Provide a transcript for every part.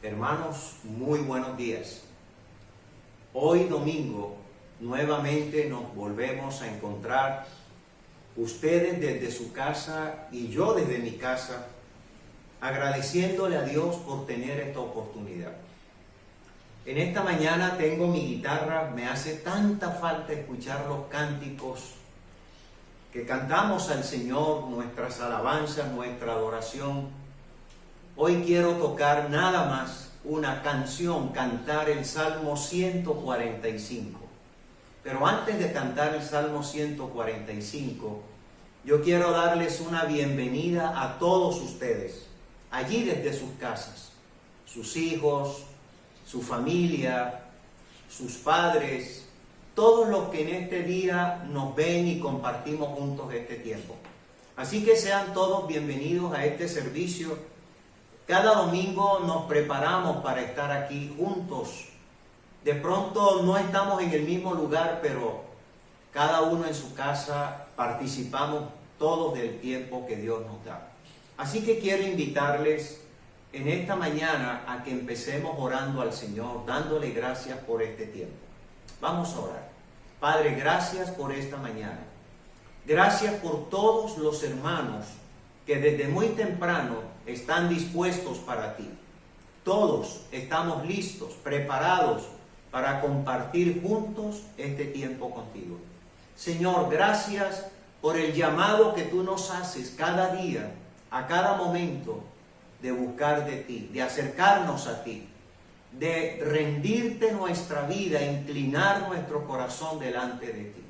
Hermanos, muy buenos días. Hoy domingo nuevamente nos volvemos a encontrar, ustedes desde su casa y yo desde mi casa, agradeciéndole a Dios por tener esta oportunidad. En esta mañana tengo mi guitarra, me hace tanta falta escuchar los cánticos que cantamos al Señor, nuestras alabanzas, nuestra adoración. Hoy quiero tocar nada más una canción, cantar el Salmo 145. Pero antes de cantar el Salmo 145, yo quiero darles una bienvenida a todos ustedes, allí desde sus casas, sus hijos, su familia, sus padres, todos los que en este día nos ven y compartimos juntos este tiempo. Así que sean todos bienvenidos a este servicio. Cada domingo nos preparamos para estar aquí juntos. De pronto no estamos en el mismo lugar, pero cada uno en su casa participamos todos del tiempo que Dios nos da. Así que quiero invitarles en esta mañana a que empecemos orando al Señor, dándole gracias por este tiempo. Vamos a orar. Padre, gracias por esta mañana. Gracias por todos los hermanos que desde muy temprano están dispuestos para ti. Todos estamos listos, preparados para compartir juntos este tiempo contigo. Señor, gracias por el llamado que tú nos haces cada día, a cada momento, de buscar de ti, de acercarnos a ti, de rendirte nuestra vida, inclinar nuestro corazón delante de ti.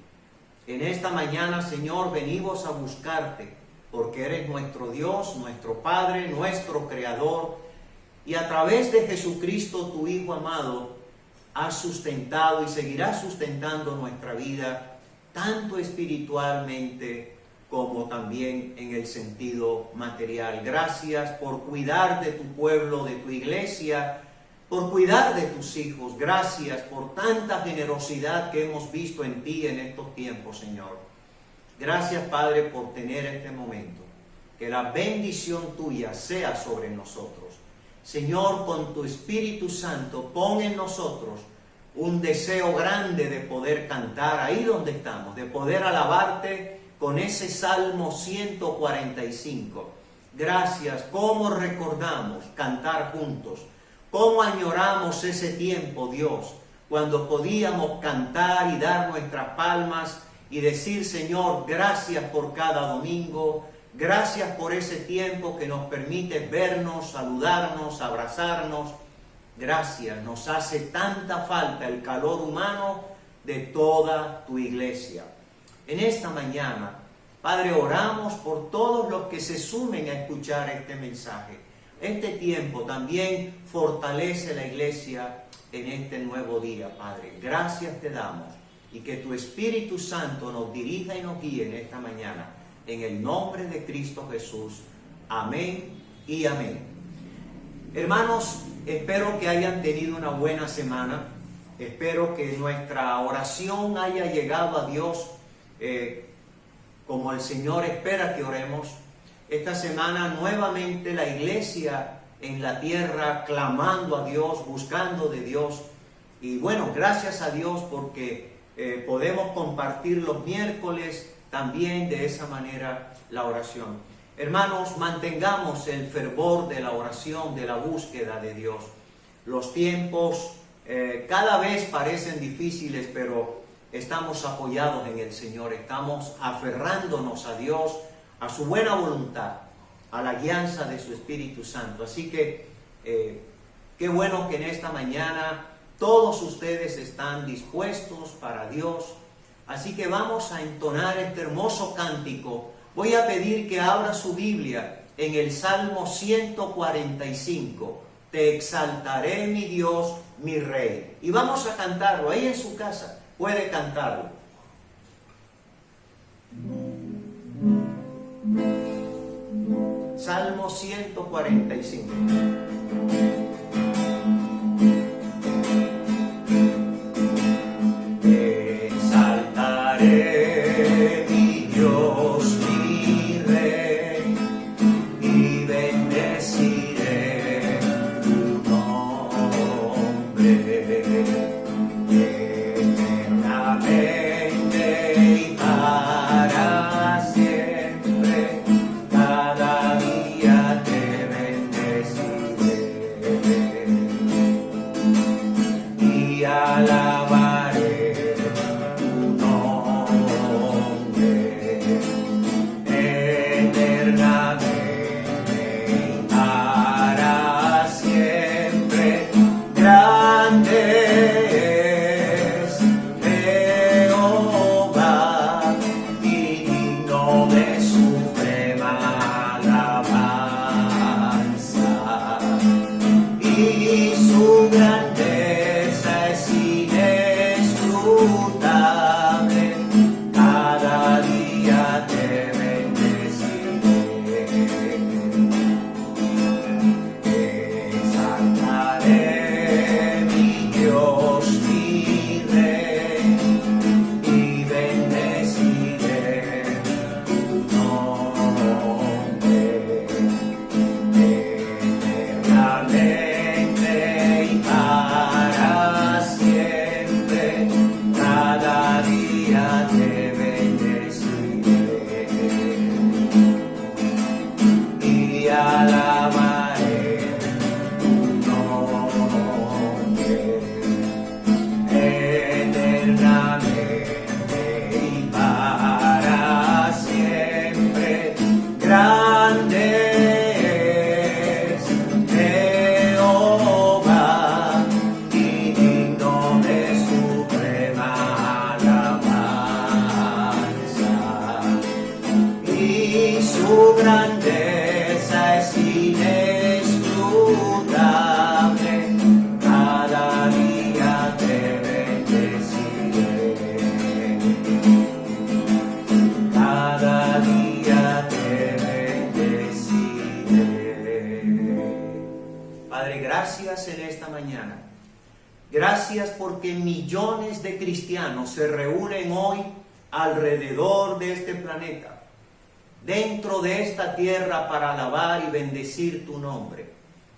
En esta mañana, Señor, venimos a buscarte, porque eres nuestro Dios, nuestro Padre, nuestro Creador, y a través de Jesucristo, tu Hijo amado, has sustentado y seguirás sustentando nuestra vida, tanto espiritualmente como también en el sentido material. Gracias por cuidar de tu pueblo, de tu iglesia, por cuidar de tus hijos. Gracias por tanta generosidad que hemos visto en ti en estos tiempos, Señor. Gracias, Padre, por tener este momento. Que la bendición tuya sea sobre nosotros. Señor, con tu Espíritu Santo, pon en nosotros un deseo grande de poder cantar ahí donde estamos, de poder alabarte con ese Salmo 145. Gracias, cómo recordamos cantar juntos, cómo añoramos ese tiempo, Dios, cuando podíamos cantar y dar nuestras palmas y decir, Señor, gracias por cada domingo, gracias por ese tiempo que nos permite vernos, saludarnos, abrazarnos. Gracias, nos hace tanta falta el calor humano de toda tu iglesia. En esta mañana, Padre, oramos por todos los que se sumen a escuchar este mensaje. Este tiempo también fortalece la iglesia en este nuevo día, Padre. Gracias te damos. Y que tu Espíritu Santo nos dirija y nos guíe en esta mañana. En el nombre de Cristo Jesús. Amén y amén. Hermanos, espero que hayan tenido una buena semana. Espero que nuestra oración haya llegado a Dios como el Señor espera que oremos. Esta semana nuevamente la iglesia en la tierra clamando a Dios, buscando de Dios. Y bueno, gracias a Dios porque podemos compartir los miércoles también de esa manera la oración. Hermanos, mantengamos el fervor de la oración, de la búsqueda de Dios. Los tiempos cada vez parecen difíciles, pero estamos apoyados en el Señor, estamos aferrándonos a Dios, a su buena voluntad, a la guianza de su Espíritu Santo. Así que qué bueno que en esta mañana todos ustedes están dispuestos para Dios. Así que vamos a entonar este hermoso cántico. Voy a pedir que abra su Biblia en el Salmo 145. Te exaltaré, mi Dios, mi Rey. Y vamos a cantarlo ahí en su casa. Puede cantarlo. Salmo 145. Bendeciré tu nombre. y su grandeza es inescrutable. Cada día te bendeciré, exaltaré mi Dios, mi Rey, y bendeciré tu nombre eternamente y para siempre. Cada día te bendeciré y alabaré tu nombre eternamente y para siempre. Grande es Jehová y digno de suprema alabanza, y su grandeza es inescrutable. Cada día te bendeciré, cada día te bendeciré. Padre, gracias en esta mañana. Gracias porque millones de cristianos se reúnen hoy alrededor de este planeta, dentro de esta tierra, para alabar y bendecir tu nombre.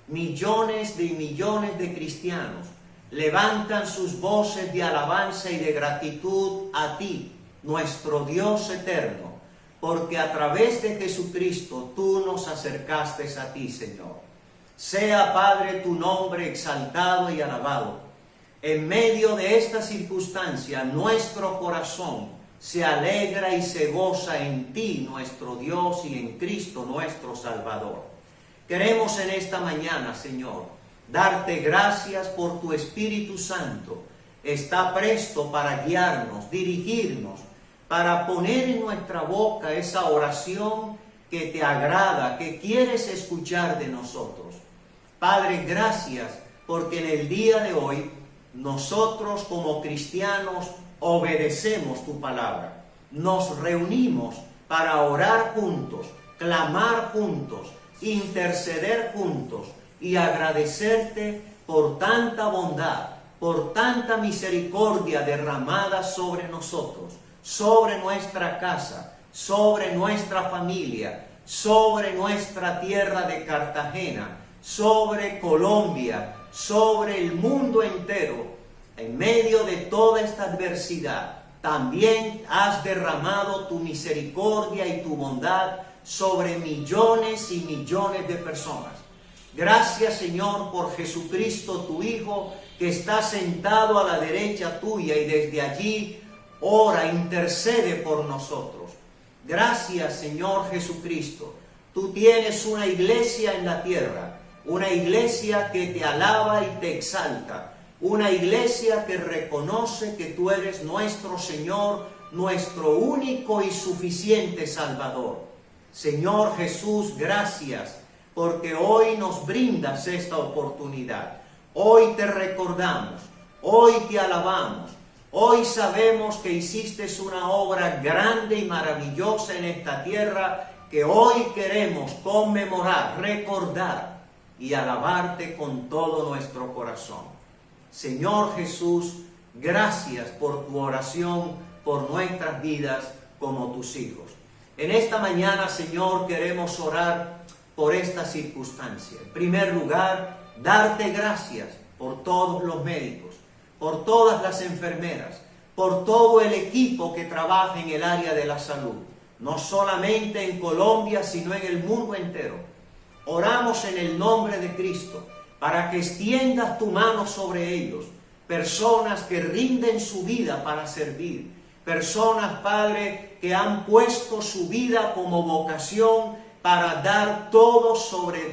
Millones de cristianos levantan sus voces de alabanza y de gratitud a ti, nuestro Dios eterno, porque a través de Jesucristo tú nos acercaste a ti, Señor. Sea, Padre, tu nombre exaltado y alabado. En medio de esta circunstancia, nuestro corazón se alegra y se goza en ti, nuestro Dios, y en Cristo, nuestro Salvador. Queremos en esta mañana, Señor, darte gracias por tu Espíritu Santo. Está presto para guiarnos, dirigirnos, para poner en nuestra boca esa oración que te agrada, que quieres escuchar de nosotros. Padre, gracias porque en el día de hoy nosotros como cristianos obedecemos tu palabra. Nos reunimos para orar juntos, clamar juntos, interceder juntos y agradecerte por tanta bondad, por tanta misericordia derramada sobre nosotros, sobre nuestra casa, sobre nuestra familia, sobre nuestra tierra de Cartagena, sobre Colombia, sobre el mundo entero. En medio de toda esta adversidad, también has derramado tu misericordia y tu bondad sobre millones y millones de personas. Gracias, Señor, por Jesucristo, tu Hijo, que está sentado a la derecha tuya y desde allí ora, intercede por nosotros. Gracias, Señor Jesucristo. Tú tienes una iglesia en la tierra, una iglesia que te alaba y te exalta, una iglesia que reconoce que tú eres nuestro Señor, nuestro único y suficiente Salvador. Señor Jesús, gracias, porque hoy nos brindas esta oportunidad. Hoy te recordamos, hoy te alabamos, hoy sabemos que hiciste una obra grande y maravillosa en esta tierra, que hoy queremos conmemorar, recordar y alabarte con todo nuestro corazón. Señor Jesús, gracias por tu oración, por nuestras vidas como tus hijos. En esta mañana, Señor, queremos orar por esta circunstancia. En primer lugar, darte gracias por todos los médicos, por todas las enfermeras, por todo el equipo que trabaja en el área de la salud, no solamente en Colombia, sino en el mundo entero. Oramos en el nombre de Cristo para que extiendas tu mano sobre ellos, personas que rinden su vida para servir, personas, Padre, que han puesto su vida como vocación para dar todo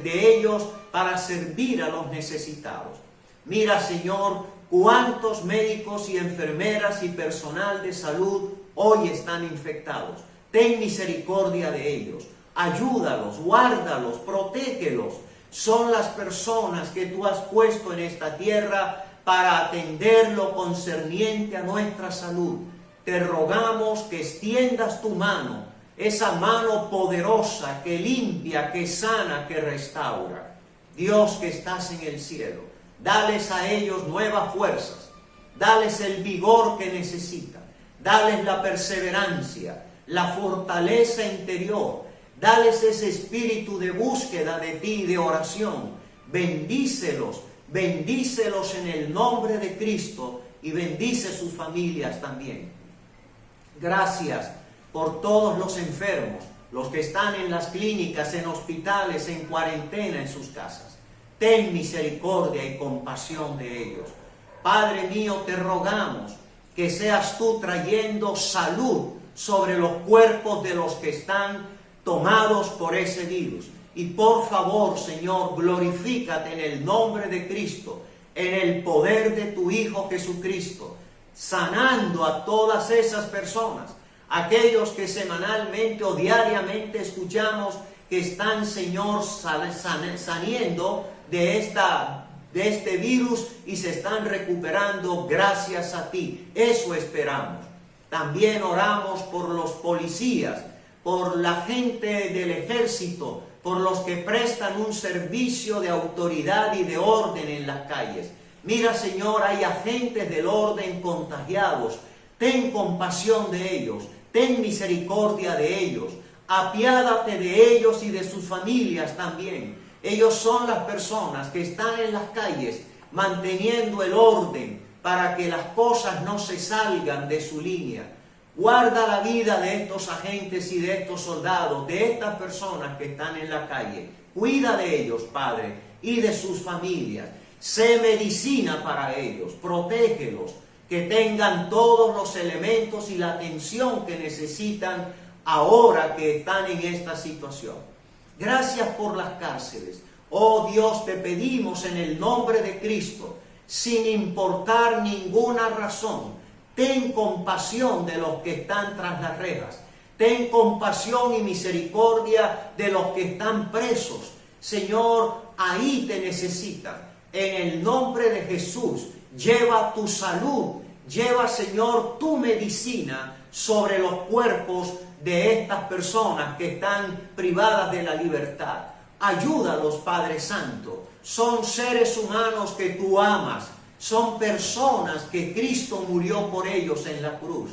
de ellos para servir a los necesitados. Mira, Señor, cuántos médicos y enfermeras y personal de salud hoy están infectados. Ten misericordia de ellos. Ayúdalos, guárdalos, protégelos. Son las personas que tú has puesto en esta tierra para atender lo concerniente a nuestra salud. Te rogamos que extiendas tu mano, esa mano poderosa que limpia, que sana, que restaura. Dios que estás en el cielo, dales a ellos nuevas fuerzas, dales el vigor que necesitan, dales la perseverancia, la fortaleza interior, dales ese espíritu de búsqueda de ti, de oración. Bendícelos, bendícelos en el nombre de Cristo y bendice sus familias también. Gracias por todos los enfermos, los que están en las clínicas, en hospitales, en cuarentena en sus casas. Ten misericordia y compasión de ellos. Padre mío, te rogamos que seas tú trayendo salud sobre los cuerpos de los que están tomados por ese virus. Y por favor, Señor, glorifícate en el nombre de Cristo, en el poder de tu Hijo Jesucristo, sanando a todas esas personas, aquellos que semanalmente o diariamente escuchamos que están, Señor, saliendo de este virus y se están recuperando gracias a ti. Eso esperamos. También oramos por los policías, por la gente del ejército, por los que prestan un servicio de autoridad y de orden en las calles. Mira, Señor, hay agentes del orden contagiados. Ten compasión de ellos, ten misericordia de ellos, apiádate de ellos y de sus familias también. Ellos son las personas que están en las calles manteniendo el orden para que las cosas no se salgan de su línea. Guarda la vida de estos agentes y de estos soldados, de estas personas que están en la calle. Cuida de ellos, Padre, y de sus familias. Sé medicina para ellos, protégelos, que tengan todos los elementos y la atención que necesitan ahora que están en esta situación. Gracias por las cárceles. Oh Dios, te pedimos en el nombre de Cristo, sin importar ninguna razón, ten compasión de los que están tras las rejas. Ten compasión y misericordia de los que están presos. Señor, ahí te necesitan. En el nombre de Jesús, lleva tu salud, lleva, Señor, tu medicina sobre los cuerpos de estas personas que están privadas de la libertad. Ayúdalos, Padre Santo. Son seres humanos que tú amas. Son personas que Cristo murió por ellos en la cruz.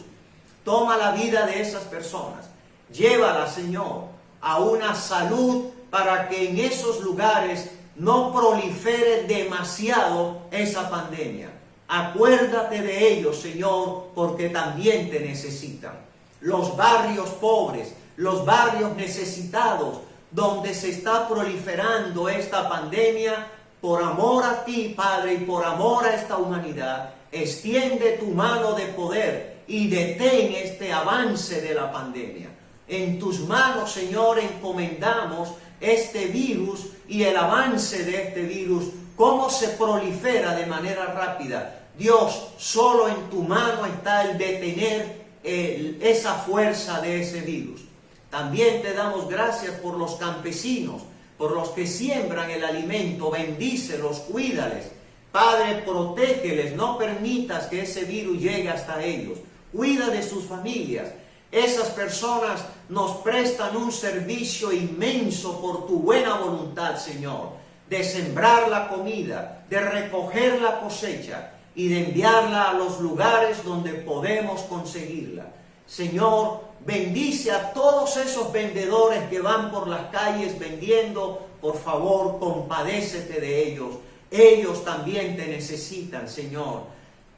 Toma la vida de esas personas. Llévala, Señor, a una salud para que en esos lugares no prolifere demasiado esa pandemia. Acuérdate de ellos, Señor, porque también te necesitan. Los barrios pobres, los barrios necesitados, donde se está proliferando esta pandemia, por amor a ti, Padre, y por amor a esta humanidad, extiende tu mano de poder y detén este avance de la pandemia. En tus manos, Señor, encomendamos este virus y el avance de este virus, cómo se prolifera de manera rápida. Dios, solo en tu mano está el detener esa fuerza de ese virus. También te damos gracias por los campesinos, por los que siembran el alimento. Bendícelos, cuídales. Padre, protégeles, no permitas que ese virus llegue hasta ellos. Cuida de sus familias. Esas personas nos prestan un servicio inmenso por tu buena voluntad, Señor, de sembrar la comida, de recoger la cosecha y de enviarla a los lugares donde podemos conseguirla. Señor, bendice a todos esos vendedores que van por las calles vendiendo. Por favor, compadécete de ellos. Ellos también te necesitan, Señor.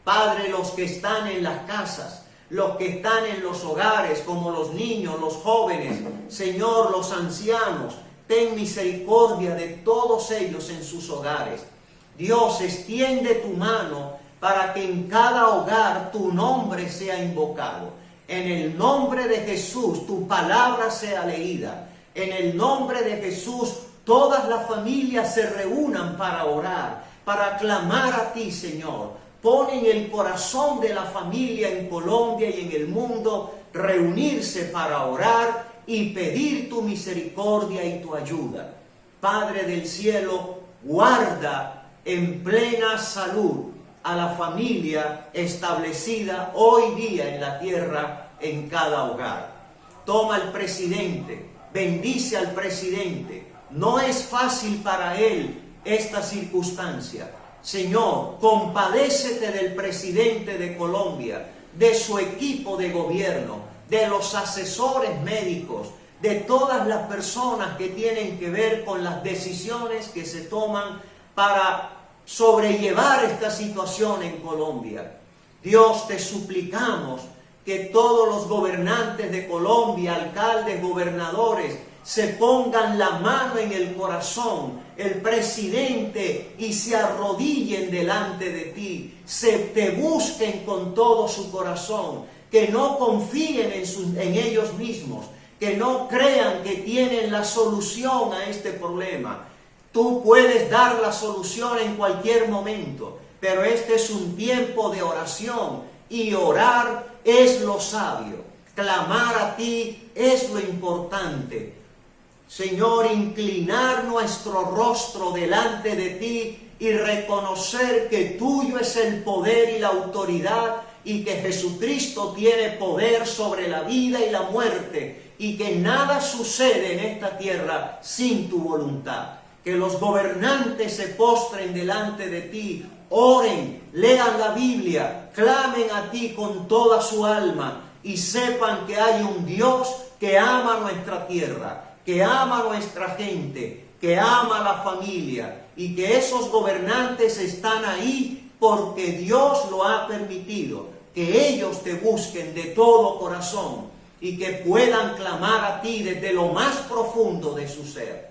Padre, los que están en las casas, los que están en los hogares, como los niños, los jóvenes, Señor, los ancianos, ten misericordia de todos ellos en sus hogares. Dios, extiende tu mano para que en cada hogar tu nombre sea invocado. En el nombre de Jesús, tu palabra sea leída. En el nombre de Jesús, todas las familias se reúnan para orar, para clamar a ti, Señor. Pon en el corazón de la familia en Colombia y en el mundo reunirse para orar y pedir tu misericordia y tu ayuda. Padre del cielo, guarda en plena salud a la familia establecida hoy día en la tierra, en cada hogar. Toma al presidente, bendice al presidente. No es fácil para él esta circunstancia. Señor, compadécete del presidente de Colombia, de su equipo de gobierno, de los asesores médicos, de todas las personas que tienen que ver con las decisiones que se toman para sobrellevar esta situación en Colombia. Dios, te suplicamos que todos los gobernantes de Colombia, alcaldes, gobernadores, se pongan la mano en el corazón, el presidente, y se arrodillen delante de ti, te busquen con todo su corazón, que no confíen en ellos mismos, que no crean que tienen la solución a este problema. Tú puedes dar la solución en cualquier momento, pero este es un tiempo de oración, y orar es lo sabio. Clamar a ti es lo importante. Señor, inclinar nuestro rostro delante de ti y reconocer que tuyo es el poder y la autoridad, y que Jesucristo tiene poder sobre la vida y la muerte, y que nada sucede en esta tierra sin tu voluntad. Que los gobernantes se postren delante de ti, oren, lean la Biblia, clamen a ti con toda su alma, y sepan que hay un Dios que ama nuestra tierra, que ama a nuestra gente, que ama a la familia, y que esos gobernantes están ahí porque Dios lo ha permitido, que ellos te busquen de todo corazón y que puedan clamar a ti desde lo más profundo de su ser.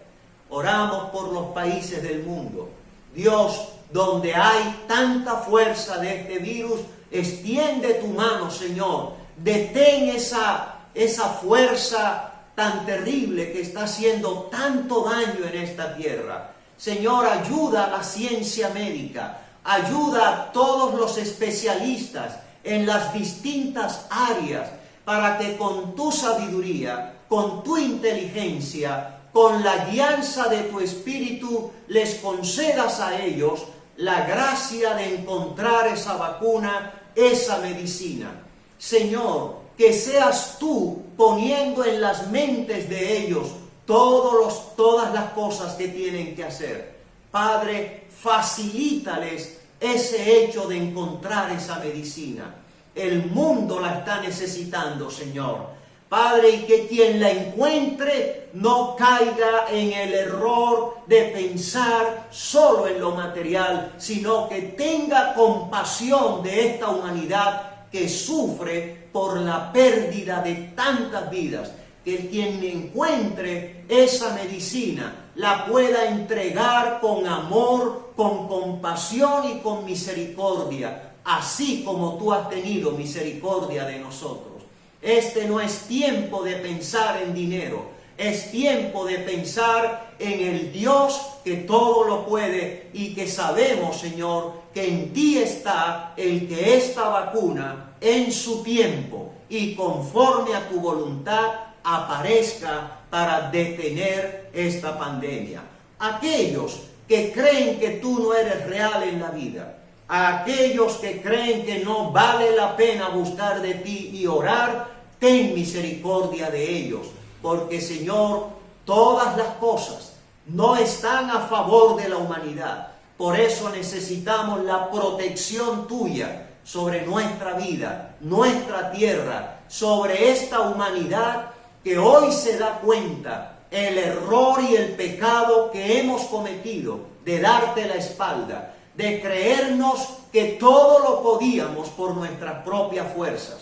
Oramos por los países del mundo. Dios, donde hay tanta fuerza de este virus, extiende tu mano, Señor. Detén esa fuerza tan terrible que está haciendo tanto daño en esta tierra. Señor, ayuda a la ciencia médica, ayuda a todos los especialistas en las distintas áreas, para que con tu sabiduría, con tu inteligencia, con la guianza de tu Espíritu, les concedas a ellos la gracia de encontrar esa vacuna, esa medicina. Señor, que seas tú poniendo en las mentes de ellos todas las cosas que tienen que hacer. Padre, facilítales ese hecho de encontrar esa medicina. El mundo la está necesitando, Señor. Padre, y que quien la encuentre no caiga en el error de pensar solo en lo material, sino que tenga compasión de esta humanidad que sufre por la pérdida de tantas vidas. Que quien encuentre esa medicina la pueda entregar con amor, con compasión y con misericordia, así como tú has tenido misericordia de nosotros. Este no es tiempo de pensar en dinero, es tiempo de pensar en el Dios que todo lo puede, y que sabemos, Señor, que en ti está el que esta vacuna en su tiempo y conforme a tu voluntad aparezca para detener esta pandemia. Aquellos que creen que tú no eres real en la vida, a aquellos que creen que no vale la pena buscar de ti y orar, ten misericordia de ellos, porque, Señor, todas las cosas no están a favor de la humanidad. Por eso necesitamos la protección tuya sobre nuestra vida, nuestra tierra, sobre esta humanidad que hoy se da cuenta el error y el pecado que hemos cometido de darte la espalda, de creernos que todo lo podíamos por nuestras propias fuerzas.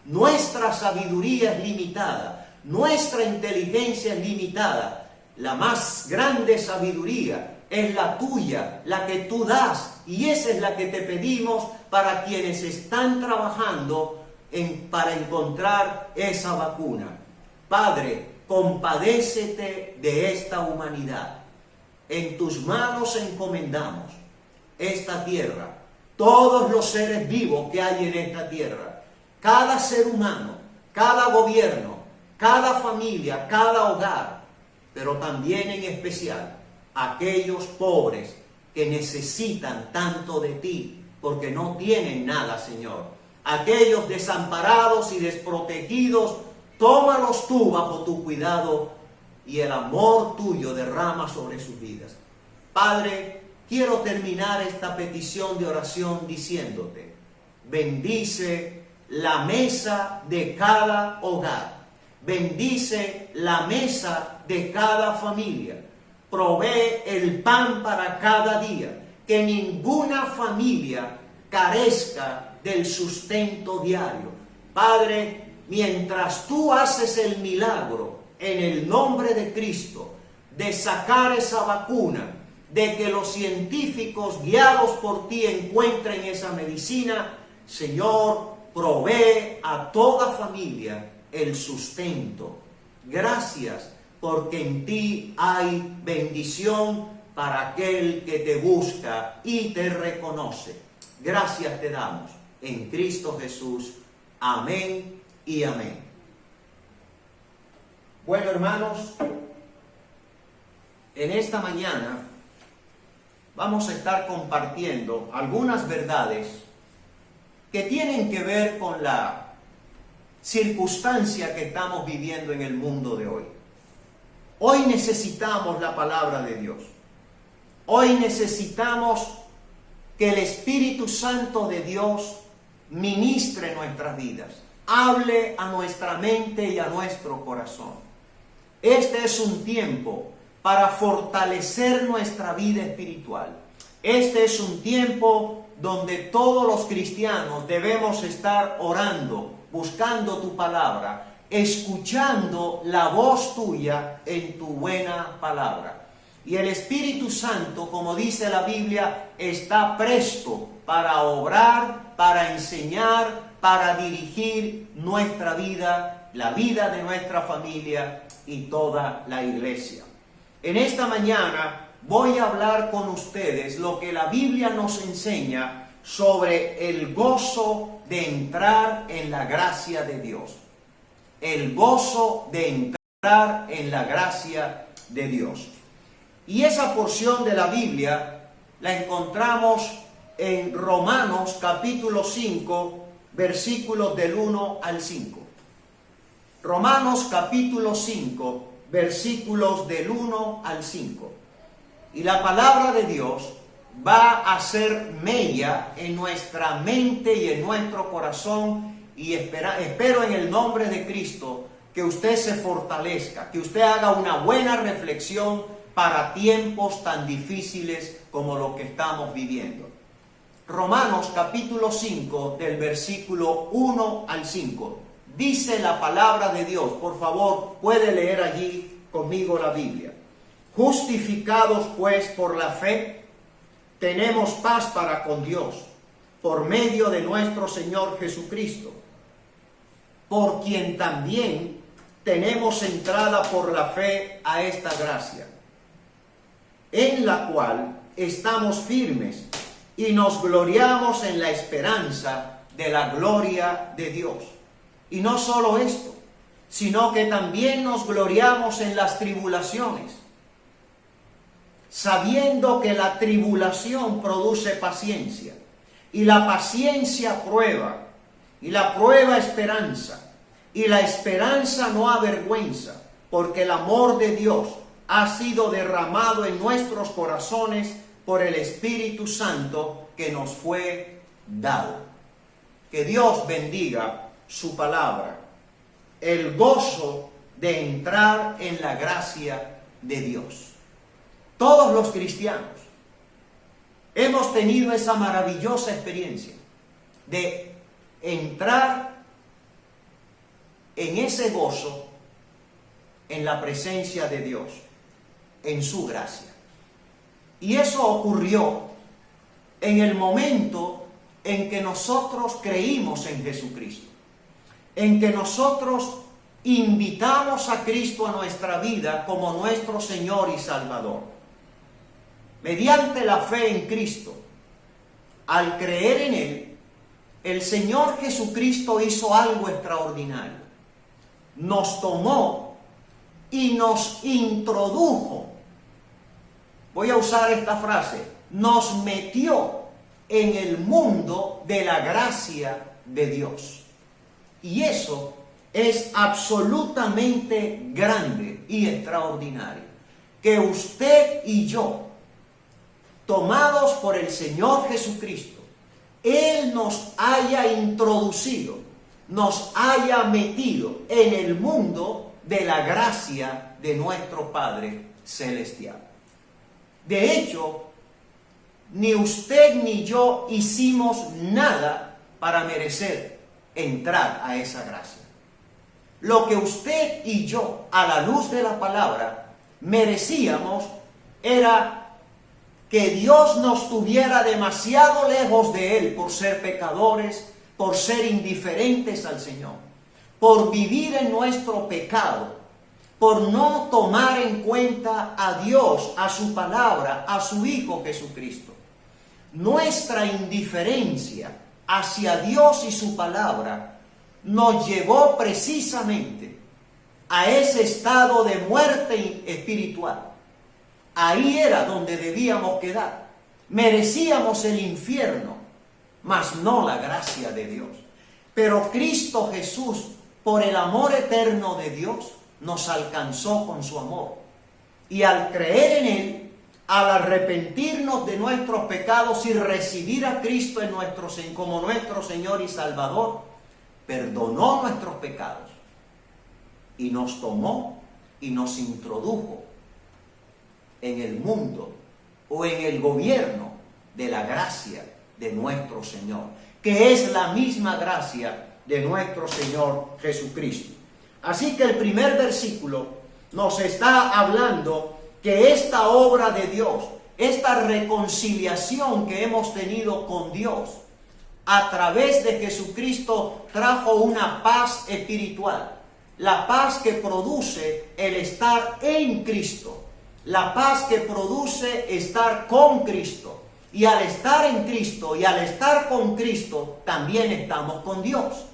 Nuestra sabiduría es limitada, nuestra inteligencia es limitada. La más grande sabiduría es la tuya, la que tú das, y esa es la que te pedimos para quienes están trabajando para encontrar esa vacuna. Padre, compadécete de esta humanidad. En tus manos encomendamos esta tierra, todos los seres vivos que hay en esta tierra, cada ser humano, cada gobierno, cada familia, cada hogar, pero también en especial aquellos pobres que necesitan tanto de ti, porque no tienen nada, Señor. Aquellos desamparados y desprotegidos, tómalos tú bajo tu cuidado y el amor tuyo derrama sobre sus vidas. Padre, quiero terminar esta petición de oración diciéndote, bendice la mesa de cada hogar, bendice la mesa de cada familia, provee el pan para cada día, que ninguna familia carezca del sustento diario. Padre, mientras tú haces el milagro en el nombre de Cristo, de sacar esa vacuna, de que los científicos guiados por ti encuentren esa medicina, Señor, provee a toda familia el sustento. Gracias, porque en ti hay bendición para aquel que te busca y te reconoce. Gracias te damos en Cristo Jesús. Amén y amén. Bueno, hermanos, en esta mañana vamos a estar compartiendo algunas verdades que tienen que ver con la circunstancia que estamos viviendo en el mundo de hoy. Hoy necesitamos la palabra de Dios. Hoy necesitamos que el Espíritu Santo de Dios ministre nuestras vidas, hable a nuestra mente y a nuestro corazón. Este es un tiempo para fortalecer nuestra vida espiritual. Este es un tiempo donde todos los cristianos debemos estar orando, buscando tu palabra, escuchando la voz tuya en tu buena palabra. Y el Espíritu Santo, como dice la Biblia, está presto para obrar, para enseñar, para dirigir nuestra vida, la vida de nuestra familia y toda la iglesia. En esta mañana voy a hablar con ustedes lo que la Biblia nos enseña sobre el gozo de entrar en la gracia de Dios. El gozo de entrar en la gracia de Dios. Y esa porción de la Biblia la encontramos en Romanos capítulo 5, versículos del 1 al 5. Romanos capítulo 5, versículos del 1 al 5. Y la palabra de Dios va a hacer mella en nuestra mente y en nuestro corazón, y espero en el nombre de Cristo que usted se fortalezca, que usted haga una buena reflexión para tiempos tan difíciles como los que estamos viviendo. Romanos capítulo 5 del versículo 1 al 5. Dice la palabra de Dios, por favor, puede leer allí conmigo la Biblia. Justificados pues por la fe, tenemos paz para con Dios, por medio de nuestro Señor Jesucristo, por quien también tenemos entrada por la fe a esta gracia, en la cual estamos firmes y nos gloriamos en la esperanza de la gloria de Dios. Y no solo esto, sino que también nos gloriamos en las tribulaciones, sabiendo que la tribulación produce paciencia, y la paciencia prueba, y la prueba esperanza, y la esperanza no avergüenza, porque el amor de Dios ha sido derramado en nuestros corazones por el Espíritu Santo que nos fue dado. Que Dios bendiga su palabra. El gozo de entrar en la gracia de Dios. Todos los cristianos hemos tenido esa maravillosa experiencia de entrar en ese gozo en la presencia de Dios, en su gracia. Y eso ocurrió en el momento en que nosotros creímos en Jesucristo, en que nosotros invitamos a Cristo a nuestra vida como nuestro Señor y Salvador. Mediante la fe en Cristo, al creer en Él, el Señor Jesucristo hizo algo extraordinario. Nos tomó y nos introdujo voy a usar esta frase, nos metió en el mundo de la gracia de Dios. Y eso es absolutamente grande y extraordinario. Que usted y yo, tomados por el Señor Jesucristo, Él nos haya introducido, nos haya metido en el mundo de la gracia de nuestro Padre Celestial. De hecho, ni usted ni yo hicimos nada para merecer entrar a esa gracia. Lo que usted y yo, a la luz de la palabra, merecíamos era que Dios nos tuviera demasiado lejos de Él por ser pecadores, por ser indiferentes al Señor, por vivir en nuestro pecado, por no tomar en cuenta a Dios, a su palabra, a su Hijo Jesucristo. Nuestra indiferencia hacia Dios y su palabra nos llevó precisamente a ese estado de muerte espiritual. Ahí era donde debíamos quedar. Merecíamos el infierno, mas no la gracia de Dios. Pero Cristo Jesús, por el amor eterno de Dios, nos alcanzó con su amor. Y al creer en Él, al arrepentirnos de nuestros pecados y recibir a Cristo como nuestro Señor y Salvador, perdonó nuestros pecados y nos tomó y nos introdujo en el mundo o en el gobierno de la gracia de nuestro Señor, que es la misma gracia de nuestro Señor Jesucristo. Así que el primer versículo nos está hablando que esta obra de Dios, esta reconciliación que hemos tenido con Dios, a través de Jesucristo trajo una paz espiritual, la paz que produce el estar en Cristo, la paz que produce estar con Cristo. Y al estar en Cristo y al estar con Cristo, también estamos con Dios.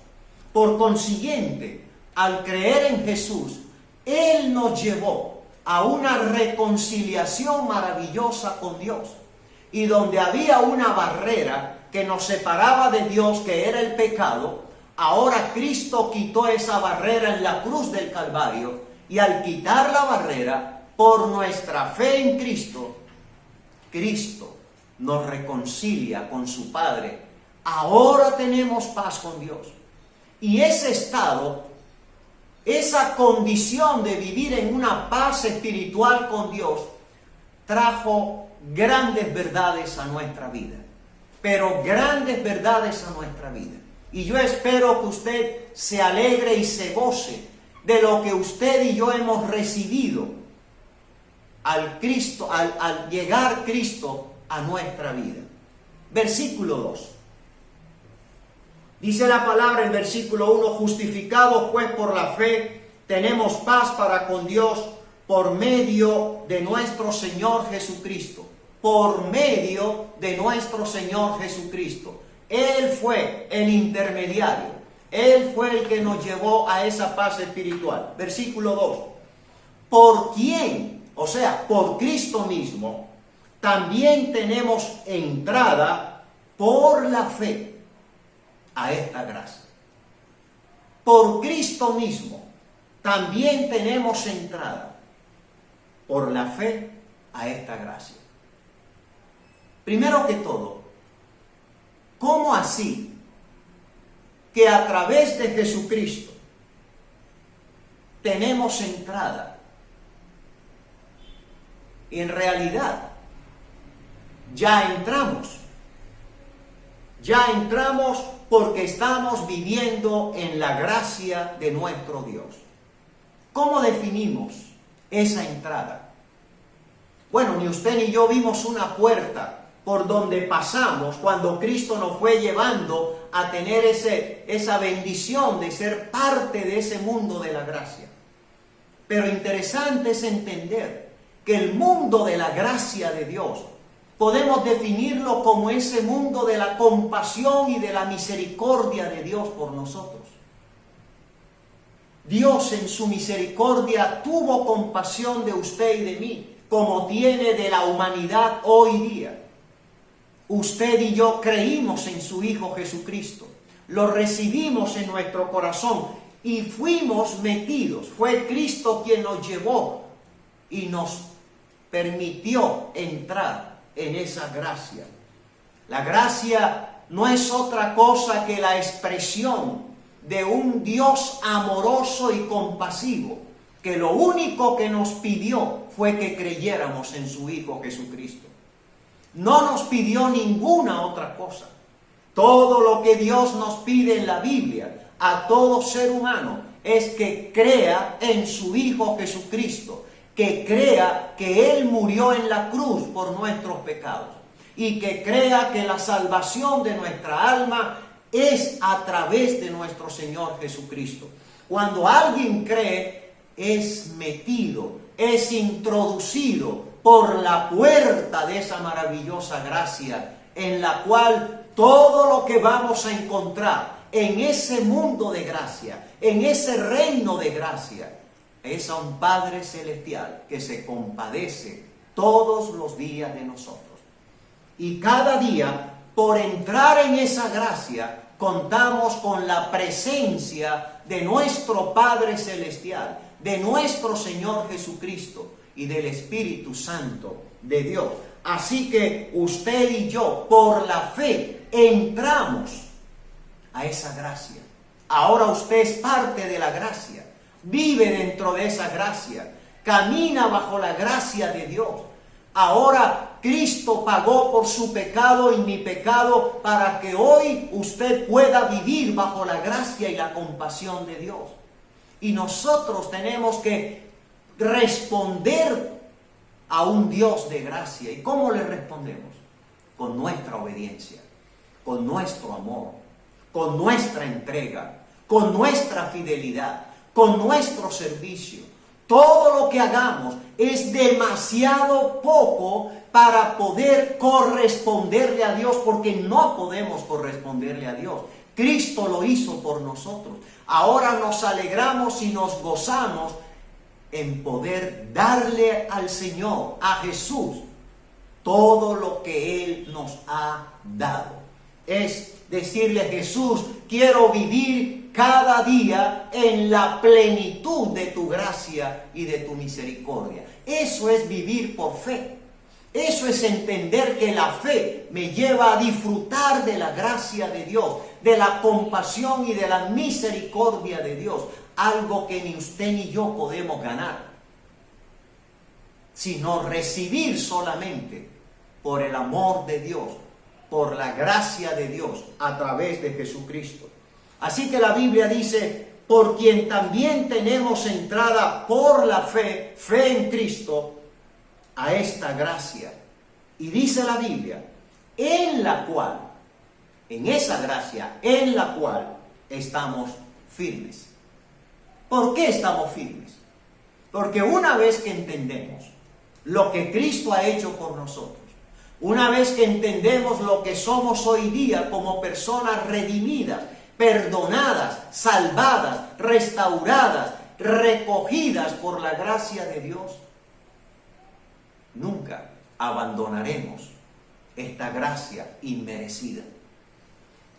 Por consiguiente, al creer en Jesús, Él nos llevó a una reconciliación maravillosa con Dios. Y donde había una barrera que nos separaba de Dios, que era el pecado, ahora Cristo quitó esa barrera en la cruz del Calvario. Y al quitar la barrera, por nuestra fe en Cristo, Cristo nos reconcilia con su Padre. Ahora tenemos paz con Dios. Y ese estado, esa condición de vivir en una paz espiritual con Dios, trajo grandes verdades a nuestra vida. Pero grandes verdades a nuestra vida. Y yo espero que usted se alegre y se goce de lo que usted y yo hemos recibido al llegar Cristo a nuestra vida. Versículo 2. Dice la palabra en versículo 1, justificados pues por la fe, tenemos paz para con Dios por medio de nuestro Señor Jesucristo. Por medio de nuestro Señor Jesucristo. Él fue el intermediario. Él fue el que nos llevó a esa paz espiritual. Versículo 2. Por quien, o sea, por Cristo mismo, también tenemos entrada por la fe a esta gracia. Por Cristo mismo, también tenemos entrada por la fe a esta gracia. Primero que todo, ¿cómo así que a través de Jesucristo tenemos entrada? Y en realidad, ya entramos porque estamos viviendo en la gracia de nuestro Dios. ¿Cómo definimos esa entrada? Bueno, ni usted ni yo vimos una puerta por donde pasamos cuando Cristo nos fue llevando a tener esa bendición de ser parte de ese mundo de la gracia. Pero interesante es entender que el mundo de la gracia de Dios podemos definirlo como ese mundo de la compasión y de la misericordia de Dios por nosotros. Dios en su misericordia tuvo compasión de usted y de mí, como tiene de la humanidad hoy día. Usted y yo creímos en su Hijo Jesucristo, lo recibimos en nuestro corazón y fuimos metidos. Fue Cristo quien nos llevó y nos permitió entrar en esa gracia. La gracia no es otra cosa que la expresión de un Dios amoroso y compasivo, que lo único que nos pidió fue que creyéramos en su Hijo Jesucristo. No nos pidió ninguna otra cosa. Todo lo que Dios nos pide en la Biblia a todo ser humano es que crea en su Hijo Jesucristo, que crea que Él murió en la cruz por nuestros pecados y que crea que la salvación de nuestra alma es a través de nuestro Señor Jesucristo. Cuando alguien cree, es metido, es introducido por la puerta de esa maravillosa gracia en la cual todo lo que vamos a encontrar en ese mundo de gracia, en ese reino de gracia, es a un Padre Celestial que se compadece todos los días de nosotros. Y cada día, por entrar en esa gracia, contamos con la presencia de nuestro Padre Celestial, de nuestro Señor Jesucristo y del Espíritu Santo de Dios. Así que usted y yo, por la fe, entramos a esa gracia. Ahora usted es parte de la gracia, vive dentro de esa gracia, camina bajo la gracia de Dios. Ahora Cristo pagó por su pecado y mi pecado para que hoy usted pueda vivir bajo la gracia y la compasión de Dios. Y nosotros tenemos que responder a un Dios de gracia. ¿Y cómo le respondemos? Con nuestra obediencia, con nuestro amor, con nuestra entrega, con nuestra fidelidad, con nuestro servicio. Todo lo que hagamos es demasiado poco para poder corresponderle a Dios, porque no podemos corresponderle a Dios. Cristo lo hizo por nosotros. Ahora nos alegramos y nos gozamos en poder darle al Señor, a Jesús, todo lo que Él nos ha dado. Es decirle: Jesús, quiero vivir cada día en la plenitud de tu gracia y de tu misericordia. Eso es vivir por fe. Eso es entender que la fe me lleva a disfrutar de la gracia de Dios, de la compasión y de la misericordia de Dios. Algo que ni usted ni yo podemos ganar, sino recibir solamente por el amor de Dios, por la gracia de Dios a través de Jesucristo. Así que la Biblia dice: por quien también tenemos entrada por la fe, fe en Cristo, a esta gracia. Y dice la Biblia: en la cual, en esa gracia, en la cual estamos firmes. ¿Por qué estamos firmes? Porque una vez que entendemos lo que Cristo ha hecho por nosotros, una vez que entendemos lo que somos hoy día como personas redimidas, perdonadas, salvadas, restauradas, recogidas por la gracia de Dios, nunca abandonaremos esta gracia inmerecida.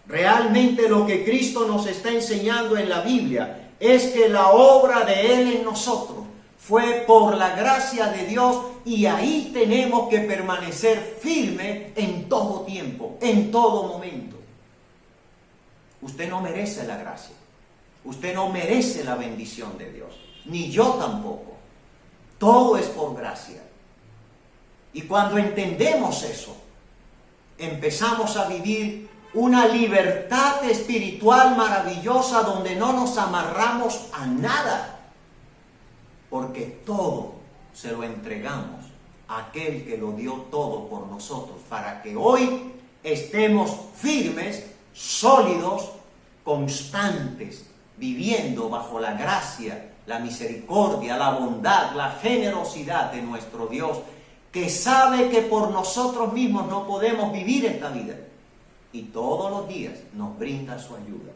Realmente lo que Cristo nos está enseñando en la Biblia es que la obra de Él en nosotros fue por la gracia de Dios, y ahí tenemos que permanecer firmes en todo tiempo, en todo momento. Usted no merece la gracia, usted no merece la bendición de Dios, ni yo tampoco. Todo es por gracia. Y cuando entendemos eso, empezamos a vivir una libertad espiritual maravillosa donde no nos amarramos a nada, porque todo se lo entregamos a aquel que lo dio todo por nosotros, para que hoy estemos firmes, sólidos, constantes, viviendo bajo la gracia, la misericordia, la bondad, la generosidad de nuestro Dios, que sabe que por nosotros mismos no podemos vivir esta vida, y todos los días nos brinda su ayuda.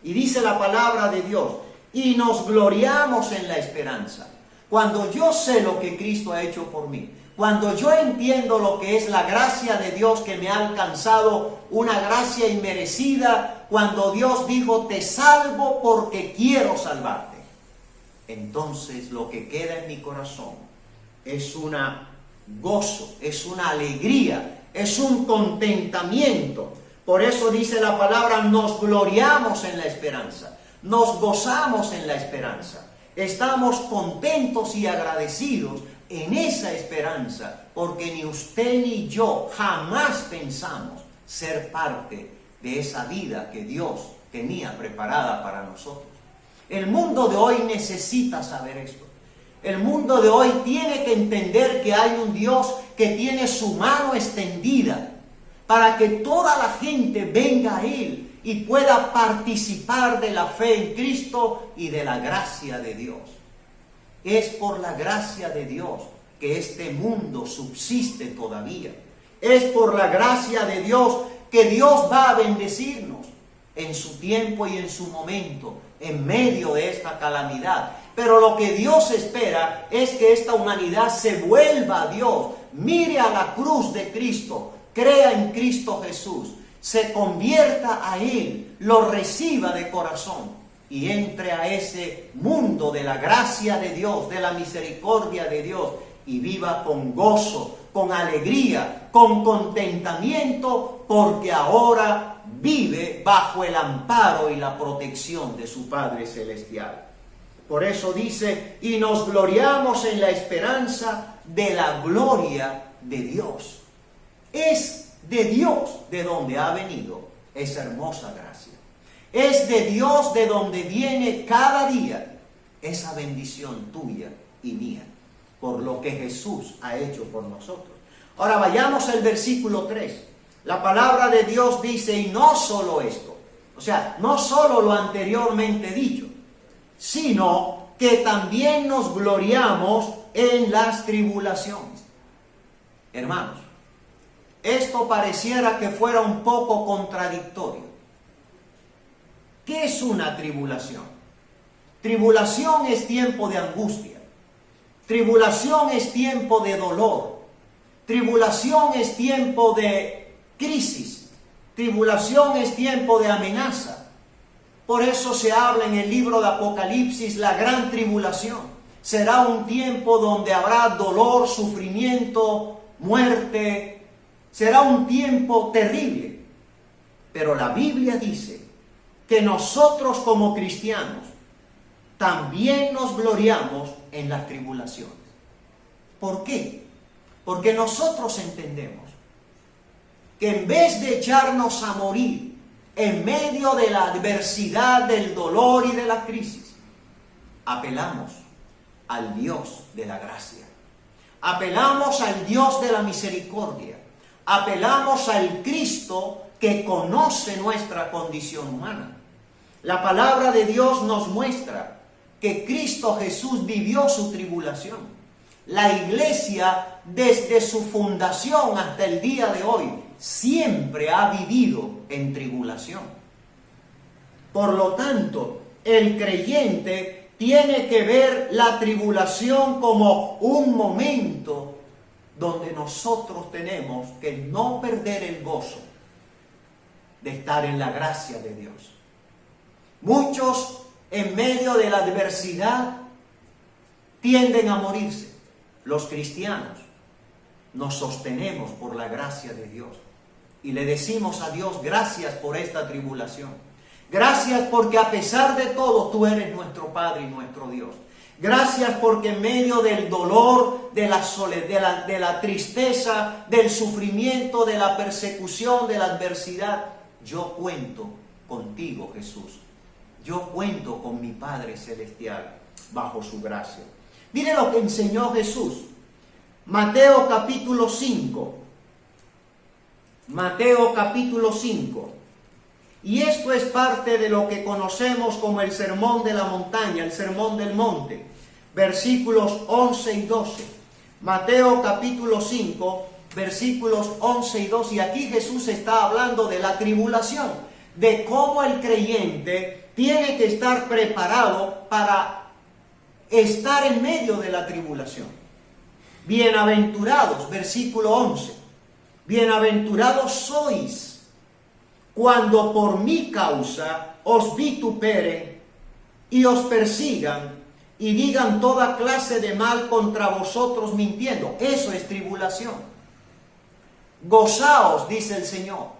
Y dice la palabra de Dios: y nos gloriamos en la esperanza. cuando yo sé lo que Cristo ha hecho por mí, cuando yo entiendo lo que es la gracia de Dios que me ha alcanzado, una gracia inmerecida, cuando Dios dijo, te salvo porque quiero salvarte, entonces lo que queda en mi corazón es un gozo, es una alegría, es un contentamiento. Por eso dice la palabra, nos gloriamos en la esperanza, nos gozamos en la esperanza. Estamos contentos y agradecidos en esa esperanza, porque ni usted ni yo jamás pensamos ser parte de esa vida que Dios tenía preparada para nosotros. El mundo de hoy necesita saber esto. El mundo de hoy tiene que entender que hay un Dios que tiene su mano extendida para que toda la gente venga a Él y pueda participar de la fe en Cristo y de la gracia de Dios. Es por la gracia de Dios que este mundo subsiste todavía. Es por la gracia de Dios que Dios va a bendecirnos en su tiempo y en su momento, en medio de esta calamidad. Pero lo que Dios espera es que esta humanidad se vuelva a Dios, mire a la cruz de Cristo, crea en Cristo Jesús, se convierta a Él, lo reciba de corazón y entre a ese mundo de la gracia de Dios, de la misericordia de Dios, y viva con gozo, con alegría, con contentamiento, porque ahora vive bajo el amparo y la protección de su Padre Celestial. Por eso dice, y nos gloriamos en la esperanza de la gloria de Dios. Es de Dios de donde ha venido esa hermosa gracia. Es de Dios de donde viene cada día esa bendición tuya y mía, por lo que Jesús ha hecho por nosotros. Ahora vayamos al versículo 3. La palabra de Dios dice, y no solo esto, o sea, no solo lo anteriormente dicho, sino que también nos gloriamos en las tribulaciones. Hermanos, esto pareciera que fuera un poco contradictorio. ¿Qué es una tribulación? Tribulación es tiempo de angustia. Tribulación es tiempo de dolor. Tribulación es tiempo de crisis. Tribulación es tiempo de amenaza. Por eso se habla en el libro de Apocalipsis, la gran tribulación. Será un tiempo donde habrá dolor, sufrimiento, muerte. Será un tiempo terrible. Pero la Biblia dice que nosotros como cristianos también nos gloriamos en las tribulaciones. ¿Por qué? Porque nosotros entendemos que en vez de echarnos a morir en medio de la adversidad, del dolor y de la crisis, apelamos al Dios de la gracia. Apelamos al Dios de la misericordia. Apelamos al Cristo que conoce nuestra condición humana. La palabra de Dios nos muestra que Cristo Jesús vivió su tribulación. La iglesia, desde su fundación hasta el día de hoy, siempre ha vivido en tribulación. Por lo tanto, el creyente tiene que ver la tribulación como un momento donde nosotros tenemos que no perder el gozo de estar en la gracia de Dios. Muchos, en medio de la adversidad, tienden a morirse. Los cristianos nos sostenemos por la gracia de Dios y le decimos a Dios, gracias por esta tribulación. Gracias porque a pesar de todo tú eres nuestro Padre y nuestro Dios. Gracias porque en medio del dolor, de la soledad, de la tristeza, del sufrimiento, de la persecución, de la adversidad, yo cuento contigo, Jesús. Yo cuento con mi Padre Celestial bajo su gracia. Mire lo que enseñó Jesús. Mateo capítulo 5. Mateo capítulo 5. Y esto es parte de lo que conocemos como el sermón de la montaña, el sermón del monte. Versículos 11 y 12. Mateo capítulo 5, versículos 11 y 12. Y aquí Jesús está hablando de la tribulación, de cómo el creyente tiene que estar preparado para estar en medio de la tribulación. Bienaventurados, versículo 11. Bienaventurados sois cuando por mi causa os vituperen y os persigan y digan toda clase de mal contra vosotros mintiendo. Eso es tribulación. Gozaos, dice el Señor.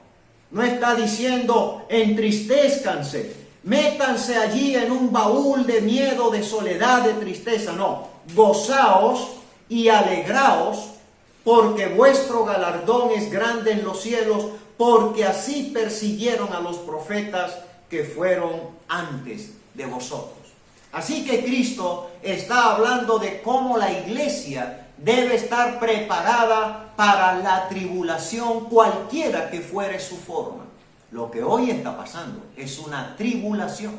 No está diciendo entristezcanse, métanse allí en un baúl de miedo, de soledad, de tristeza. No, gozaos y alegraos, porque vuestro galardón es grande en los cielos, porque así persiguieron a los profetas que fueron antes de vosotros. Así que Cristo está hablando de cómo la iglesia debe estar preparada para la tribulación, cualquiera que fuere su forma. Lo que hoy está pasando es una tribulación,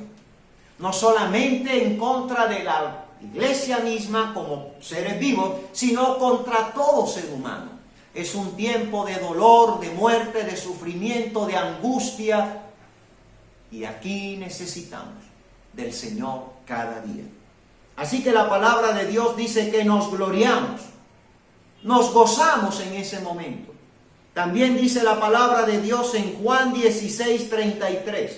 no solamente en contra de la iglesia misma como seres vivos, sino contra todo ser humano. Es un tiempo de dolor, de muerte, de sufrimiento, de angustia, y aquí necesitamos del Señor cada día. Así que la palabra de Dios dice que nos gloriamos, nos gozamos en ese momento. También dice la palabra de Dios en Juan 16:33.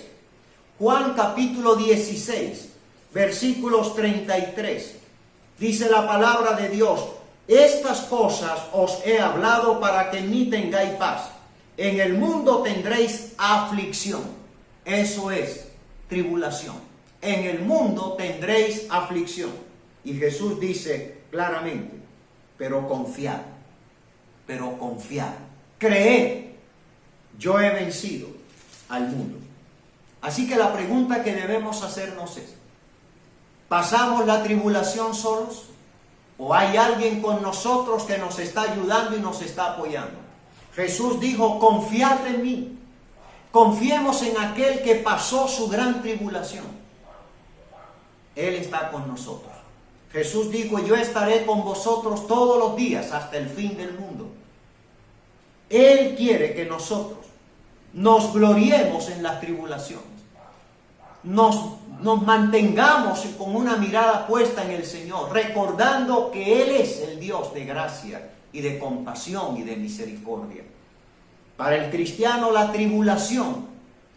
Juan capítulo 16, versículos 33. Dice la palabra de Dios: estas cosas os he hablado para que en mí tengáis paz. En el mundo tendréis aflicción. Eso es tribulación. En el mundo tendréis aflicción. Y Jesús dice claramente: pero confiad, creed, yo he vencido al mundo. Así que la pregunta que debemos hacernos es: ¿pasamos la tribulación solos? ¿O hay alguien con nosotros que nos está ayudando y nos está apoyando? Jesús dijo: confiad en mí. Confiemos en aquel que pasó su gran tribulación. Él está con nosotros. Jesús dijo: yo estaré con vosotros todos los días hasta el fin del mundo. Él quiere que nosotros nos gloriemos en las tribulaciones. Nos mantengamos con una mirada puesta en el Señor, recordando que Él es el Dios de gracia y de compasión y de misericordia. Para el cristiano, la tribulación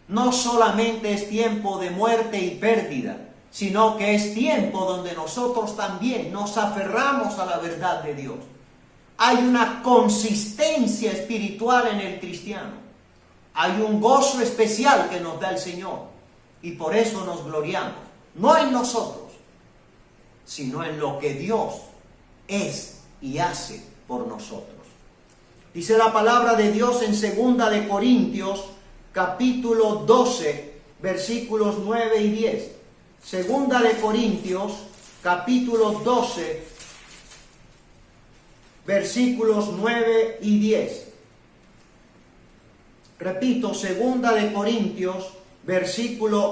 no solamente es tiempo de muerte y pérdida, sino que es tiempo donde nosotros también nos aferramos a la verdad de Dios. Hay una consistencia espiritual en el cristiano. Hay un gozo especial que nos da el Señor. Y por eso nos gloriamos, no en nosotros, sino en lo que Dios es y hace por nosotros. Dice la palabra de Dios en 2 de Corintios, capítulo 12, versículos 9 y 10. 2 de Corintios, capítulo 12, versículos 9 y 10. Repito, 2 de Corintios,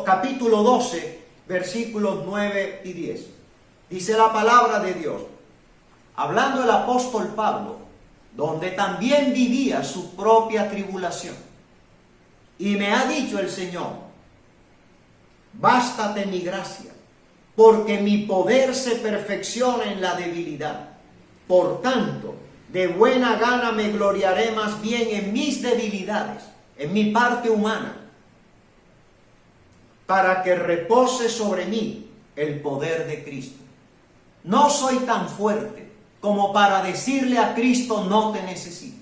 capítulo 12, versículos 9 y 10. Dice la palabra de Dios, hablando el apóstol Pablo, donde también vivía su propia tribulación. Y me ha dicho el Señor: bástate mi gracia, porque mi poder se perfecciona en la debilidad. Por tanto, de buena gana me gloriaré más bien en mis debilidades, en mi parte humana, para que repose sobre mí el poder de Cristo. No soy tan fuerte como para decirle a Cristo: no te necesito.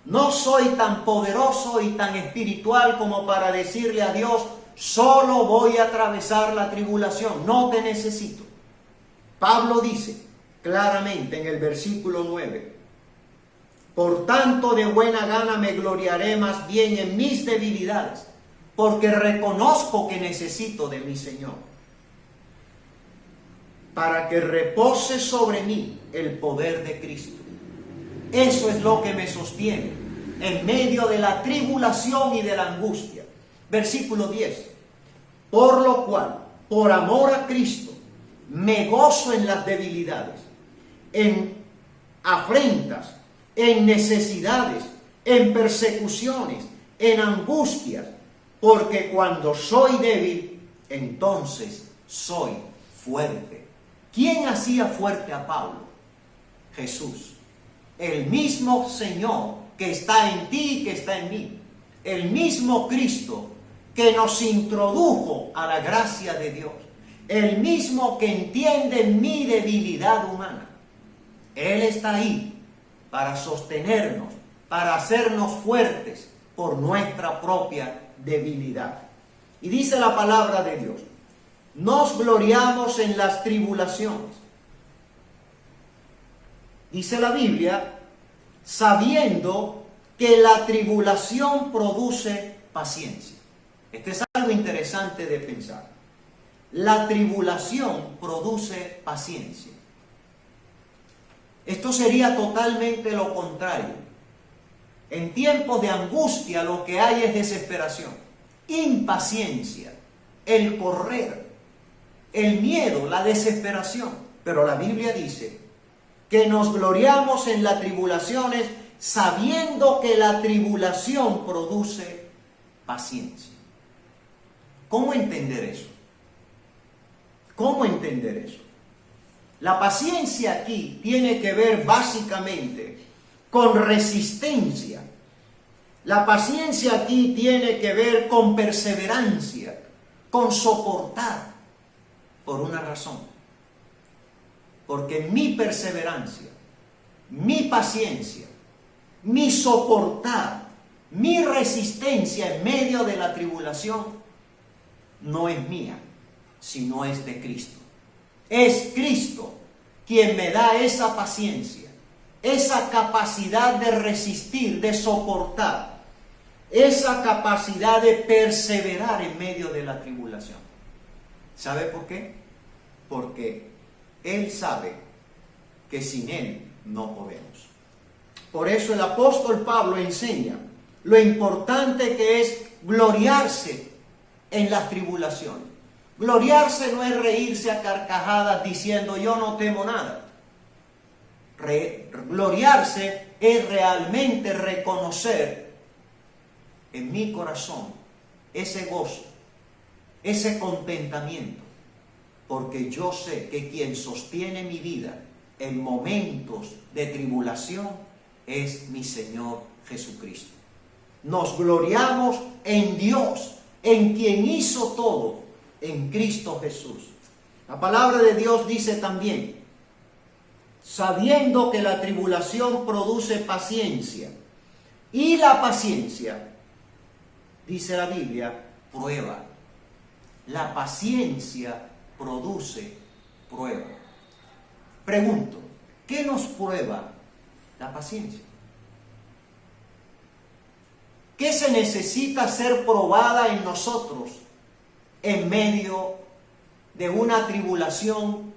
No soy tan poderoso y tan espiritual como para decirle a Dios: solo voy a atravesar la tribulación, no te necesito. Pablo dice claramente en el versículo 9: por tanto, de buena gana me gloriaré más bien en mis debilidades, porque reconozco que necesito de mi Señor, para que repose sobre mí el poder de Cristo. Eso es lo que me sostiene en medio de la tribulación y de la angustia. Versículo 10. Por lo cual, por amor a Cristo, me gozo en las debilidades, en afrentas, en necesidades, en persecuciones, en angustias, porque cuando soy débil, entonces soy fuerte. ¿Quién hacía fuerte a Pablo? Jesús. El mismo Señor que está en ti y que está en mí. El mismo Cristo que nos introdujo a la gracia de Dios. El mismo que entiende mi debilidad humana. Él está ahí para sostenernos, para hacernos fuertes por nuestra propia debilidad. Y dice la palabra de Dios, nos gloriamos en las tribulaciones. Dice la Biblia, sabiendo que la tribulación produce paciencia. Este es algo interesante de pensar. La tribulación produce paciencia. Esto sería totalmente lo contrario. En tiempos de angustia lo que hay es desesperación, impaciencia, el correr, el miedo, la desesperación. Pero la Biblia dice que nos gloriamos en las tribulaciones sabiendo que la tribulación produce paciencia. ¿Cómo entender eso? ¿Cómo entender eso? La paciencia aquí tiene que ver básicamente con resistencia. La paciencia aquí tiene que ver con perseverancia, con soportar, por una razón. Porque mi perseverancia, mi paciencia, mi soportar, mi resistencia en medio de la tribulación no es mía, sino es de Cristo. Es Cristo quien me da esa paciencia, esa capacidad de resistir, de soportar, esa capacidad de perseverar en medio de la tribulación. ¿Sabe por qué? Porque Él sabe que sin Él no podemos. Por eso el apóstol Pablo enseña lo importante que es gloriarse en las tribulaciones. Gloriarse no es reírse a carcajadas diciendo yo no temo nada. Gloriarse es realmente reconocer en mi corazón ese gozo, ese contentamiento, porque yo sé que quien sostiene mi vida en momentos de tribulación es mi Señor Jesucristo. Nos gloriamos en Dios, en quien hizo todo, en Cristo Jesús. La palabra de Dios dice también, sabiendo que la tribulación produce paciencia, y la paciencia, dice la Biblia, prueba. La paciencia produce prueba. Pregunto, ¿qué nos prueba la paciencia? ¿Qué se necesita ser probada en nosotros en medio de una tribulación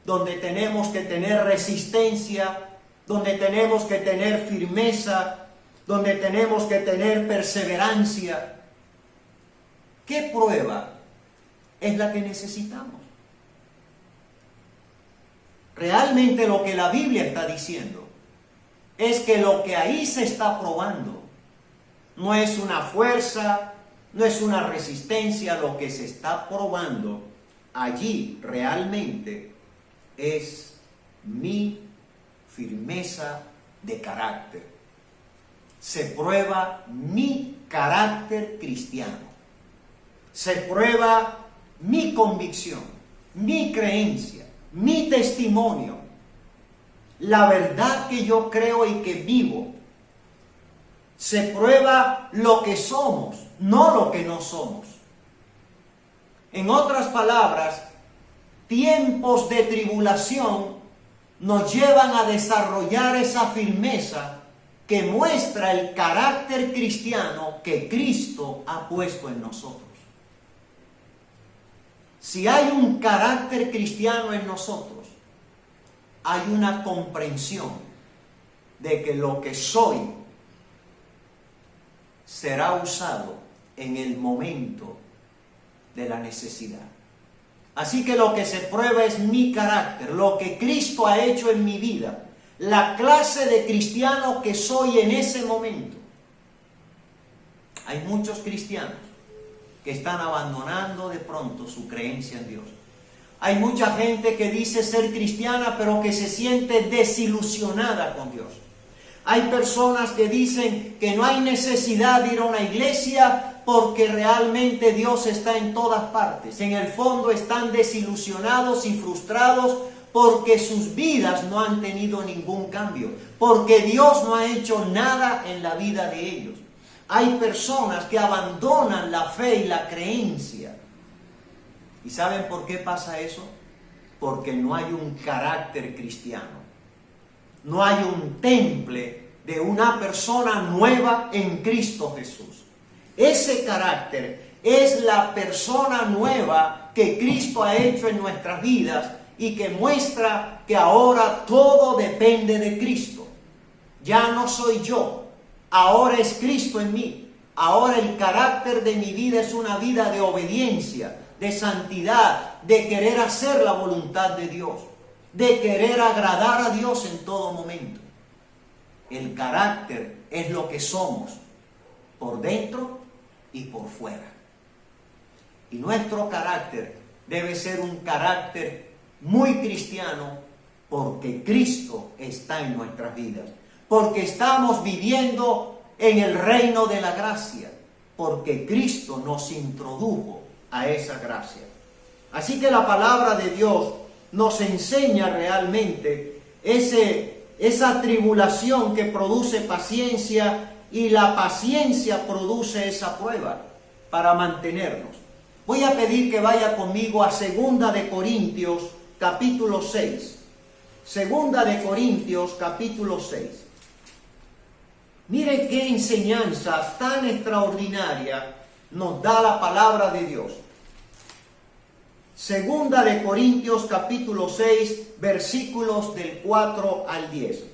donde tenemos que tener resistencia, donde tenemos que tener firmeza, donde tenemos que tener perseverancia? ¿Qué prueba es la que necesitamos? Realmente lo que la Biblia está diciendo es que lo que ahí se está probando no es una fuerza, no es una resistencia, lo que se está probando allí realmente es mi firmeza de carácter. Se prueba mi carácter cristiano. Se prueba mi convicción, mi creencia, mi testimonio, la verdad que yo creo y que vivo. Se prueba lo que somos, no lo que no somos. En otras palabras, tiempos de tribulación nos llevan a desarrollar esa firmeza que muestra el carácter cristiano que Cristo ha puesto en nosotros. Si hay un carácter cristiano en nosotros, hay una comprensión de que lo que soy será usado en el momento de la necesidad. Así que lo que se prueba es mi carácter, lo que Cristo ha hecho en mi vida, la clase de cristiano que soy en ese momento. Hay muchos cristianos que están abandonando de pronto su creencia en Dios. Hay mucha gente que dice ser cristiana, pero que se siente desilusionada con Dios. Hay personas que dicen que no hay necesidad de ir a una iglesia porque realmente Dios está en todas partes. En el fondo están desilusionados y frustrados porque sus vidas no han tenido ningún cambio, porque Dios no ha hecho nada en la vida de ellos. Hay personas que abandonan la fe y la creencia. ¿Y saben por qué pasa eso? Porque no hay un carácter cristiano. No hay un temple de una persona nueva en Cristo Jesús. Ese carácter es la persona nueva que Cristo ha hecho en nuestras vidas y que muestra que ahora todo depende de Cristo. Ya no soy yo, ahora es Cristo en mí. Ahora el carácter de mi vida es una vida de obediencia, de santidad, de querer hacer la voluntad de Dios, de querer agradar a Dios en todo momento. El carácter es lo que somos, por dentro y por fuera. Y nuestro carácter debe ser un carácter muy cristiano, porque Cristo está en nuestras vidas, porque estamos viviendo en el reino de la gracia, porque Cristo nos introdujo a esa gracia. Así que la palabra de Dios nos enseña realmente esa tribulación que produce paciencia, y la paciencia produce esa prueba para mantenernos. Voy a pedir que vaya conmigo a 2 de Corintios capítulo 6. 2 de Corintios capítulo 6. Mire qué enseñanza tan extraordinaria nos da la palabra de Dios. 2 de Corintios capítulo 6, versículos del 4 al 10.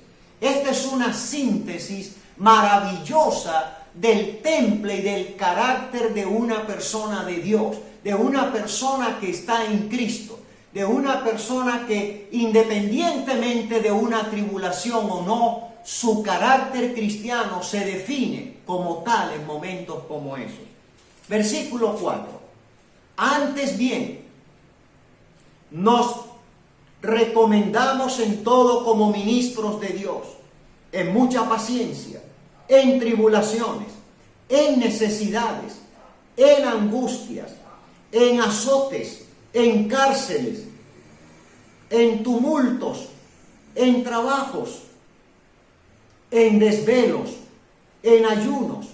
Esta es una síntesis maravillosa del temple y del carácter de una persona de Dios, de una persona que está en Cristo, de una persona que, independientemente de una tribulación o no, su carácter cristiano se define como tal en momentos como esos. Versículo 4. Antes bien, nos recomendamos en todo como ministros de Dios, en mucha paciencia, en tribulaciones, en necesidades, en angustias, en azotes, en cárceles, en tumultos, en trabajos, en desvelos, en ayunos,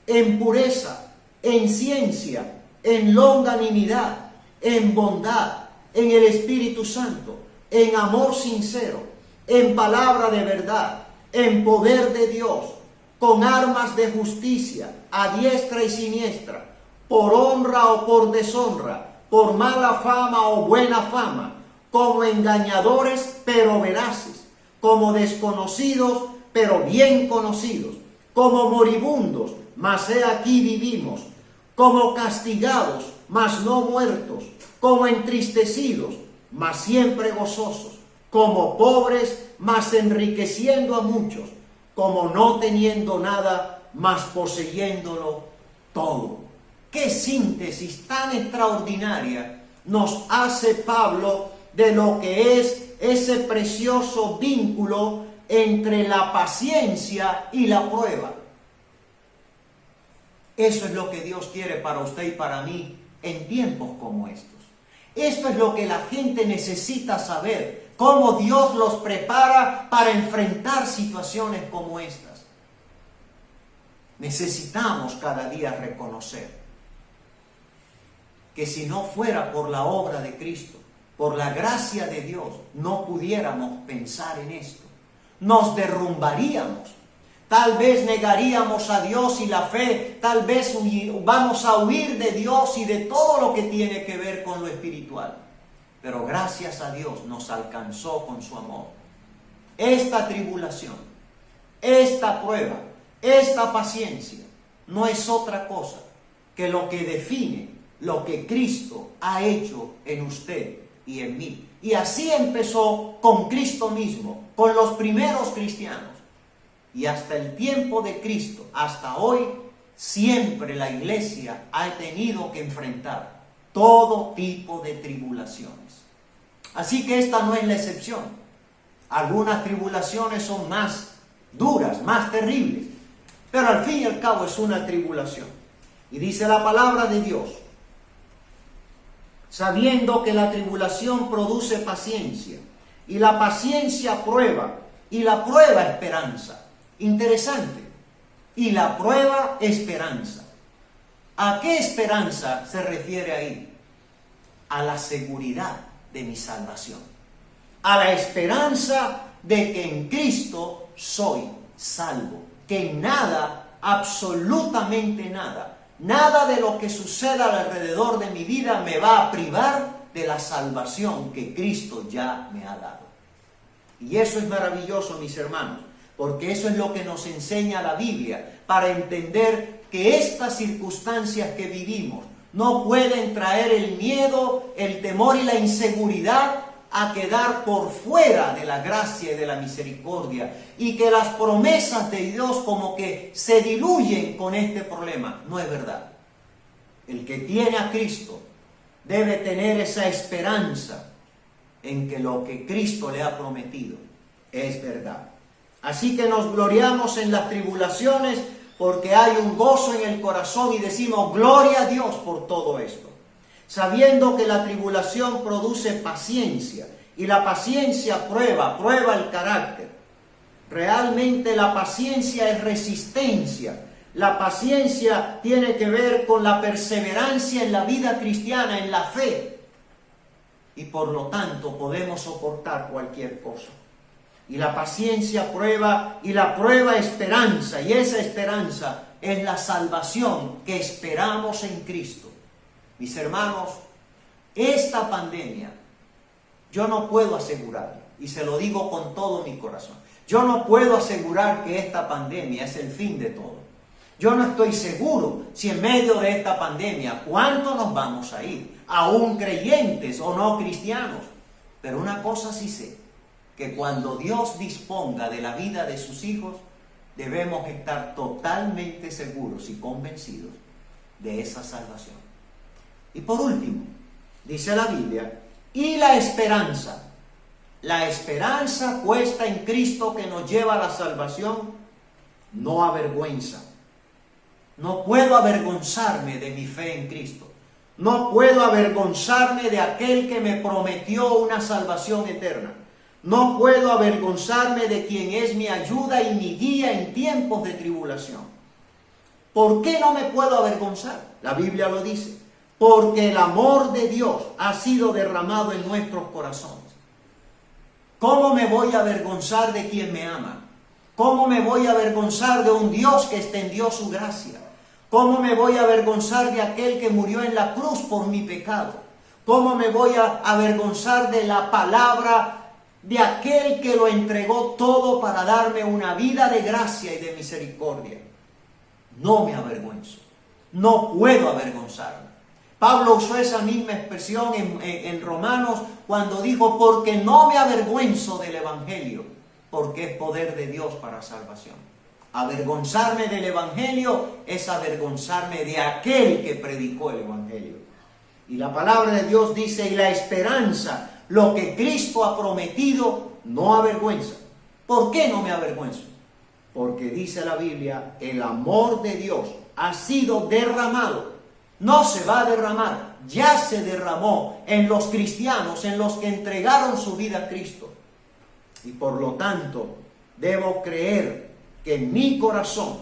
en pureza, en ciencia, en longanimidad, en bondad, en el Espíritu Santo, en amor sincero, en palabra de verdad, en poder de Dios, con armas de justicia, a diestra y siniestra, por honra o por deshonra, por mala fama o buena fama, como engañadores pero veraces, como desconocidos pero bien conocidos, como moribundos, mas he aquí vivimos, como castigados, mas no muertos, como entristecidos, mas siempre gozosos, como pobres, mas enriqueciendo a muchos, como no teniendo nada, mas poseyéndolo todo. ¡Qué síntesis tan extraordinaria nos hace Pablo de lo que es ese precioso vínculo entre la paciencia y la prueba! Eso es lo que Dios quiere para usted y para mí en tiempos como estos. Esto es lo que la gente necesita saber, cómo Dios los prepara para enfrentar situaciones como estas. Necesitamos cada día reconocer que si no fuera por la obra de Cristo, por la gracia de Dios, no pudiéramos pensar en esto. Nos derrumbaríamos. Tal vez negaríamos a Dios y la fe, tal vez vamos a huir de Dios y de todo lo que tiene que ver con lo espiritual. Pero gracias a Dios nos alcanzó con su amor. Esta tribulación, esta prueba, esta paciencia, no es otra cosa que lo que define lo que Cristo ha hecho en usted y en mí. Y así empezó con Cristo mismo, con los primeros cristianos. Y hasta el tiempo de Cristo, hasta hoy, siempre la iglesia ha tenido que enfrentar todo tipo de tribulaciones. Así que esta no es la excepción. Algunas tribulaciones son más duras, más terribles, pero al fin y al cabo es una tribulación. Y dice la palabra de Dios, sabiendo que la tribulación produce paciencia, y la paciencia prueba, y la prueba esperanza. Interesante. Y la prueba esperanza. ¿A qué esperanza se refiere ahí? A la seguridad de mi salvación. A la esperanza de que en Cristo soy salvo. Que nada, absolutamente nada, nada de lo que suceda alrededor de mi vida me va a privar de la salvación que Cristo ya me ha dado. Y eso es maravilloso, mis hermanos, porque eso es lo que nos enseña la Biblia para entender que estas circunstancias que vivimos no pueden traer el miedo, el temor y la inseguridad a quedar por fuera de la gracia y de la misericordia, y que las promesas de Dios como que se diluyen con este problema. No es verdad. El que tiene a Cristo debe tener esa esperanza en que lo que Cristo le ha prometido es verdad. Así que nos gloriamos en las tribulaciones porque hay un gozo en el corazón y decimos gloria a Dios por todo esto. Sabiendo que la tribulación produce paciencia y la paciencia prueba el carácter. Realmente la paciencia es resistencia. La paciencia tiene que ver con la perseverancia en la vida cristiana, en la fe. Y por lo tanto podemos soportar cualquier cosa. Y la paciencia prueba y la prueba esperanza. Y esa esperanza es la salvación que esperamos en Cristo. Mis hermanos, esta pandemia, yo no puedo asegurar, y se lo digo con todo mi corazón, yo no puedo asegurar que esta pandemia es el fin de todo. Yo no estoy seguro si en medio de esta pandemia, ¿cuánto nos vamos a ir? Aún creyentes o no cristianos. Pero una cosa sí sé, que cuando Dios disponga de la vida de sus hijos, debemos estar totalmente seguros y convencidos de esa salvación. Y por último, dice la Biblia, y la esperanza puesta en Cristo que nos lleva a la salvación, no avergüenza. No puedo avergonzarme de mi fe en Cristo. No puedo avergonzarme de aquel que me prometió una salvación eterna. No puedo avergonzarme de quien es mi ayuda y mi guía en tiempos de tribulación. ¿Por qué no me puedo avergonzar? La Biblia lo dice. Porque el amor de Dios ha sido derramado en nuestros corazones. ¿Cómo me voy a avergonzar de quien me ama? ¿Cómo me voy a avergonzar de un Dios que extendió su gracia? ¿Cómo me voy a avergonzar de aquel que murió en la cruz por mi pecado? ¿Cómo me voy a avergonzar de la palabra de aquel que lo entregó todo para darme una vida de gracia y de misericordia? No me avergüenzo. No puedo avergonzarme. Pablo usó esa misma expresión en Romanos cuando dijo, porque no me avergüenzo del Evangelio, porque es poder de Dios para salvación. Avergonzarme del Evangelio es avergonzarme de aquel que predicó el Evangelio. Y la palabra de Dios dice, y la esperanza, lo que Cristo ha prometido, no avergüenza. ¿Por qué no me avergüenzo? Porque dice la Biblia, el amor de Dios ha sido derramado. No se va a derramar, ya se derramó en los cristianos, en los que entregaron su vida a Cristo. Y por lo tanto, debo creer que en mi corazón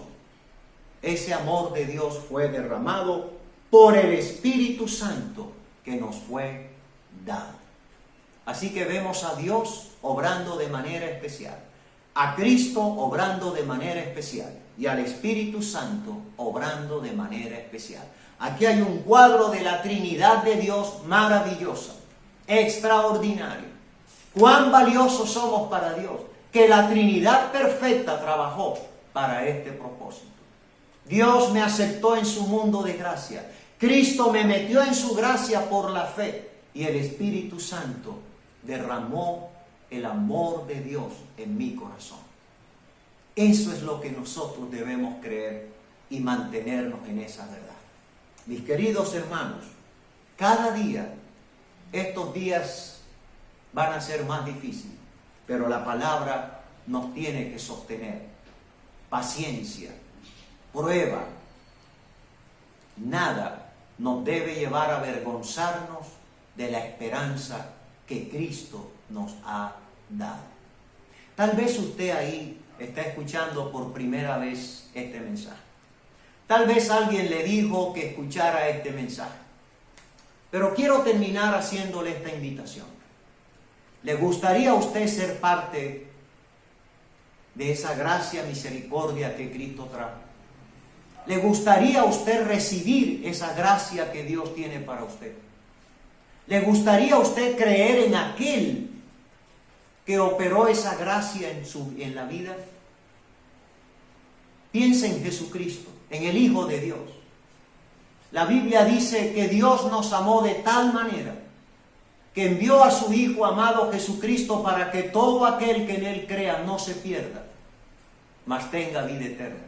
ese amor de Dios fue derramado por el Espíritu Santo que nos fue dado. Así que vemos a Dios obrando de manera especial, a Cristo obrando de manera especial y al Espíritu Santo obrando de manera especial. Aquí hay un cuadro de la Trinidad de Dios maravillosa, extraordinario. Cuán valiosos somos para Dios, que la Trinidad perfecta trabajó para este propósito. Dios me aceptó en su mundo de gracia. Cristo me metió en su gracia por la fe. Y el Espíritu Santo derramó el amor de Dios en mi corazón. Eso es lo que nosotros debemos creer y mantenernos en esa verdad. Mis queridos hermanos, cada día, estos días van a ser más difíciles, pero la palabra nos tiene que sostener. Paciencia, prueba, nada nos debe llevar a avergonzarnos de la esperanza que Cristo nos ha dado. Tal vez usted ahí está escuchando por primera vez este mensaje. Tal vez alguien le dijo que escuchara este mensaje. Pero quiero terminar haciéndole esta invitación. ¿Le gustaría a usted ser parte de esa gracia, misericordia que Cristo trajo? ¿Le gustaría a usted recibir esa gracia que Dios tiene para usted? ¿Le gustaría a usted creer en aquel que operó esa gracia en la vida? Piense en Jesucristo, en el Hijo de Dios. La Biblia dice que Dios nos amó de tal manera que envió a su Hijo amado Jesucristo para que todo aquel que en Él crea no se pierda, mas tenga vida eterna.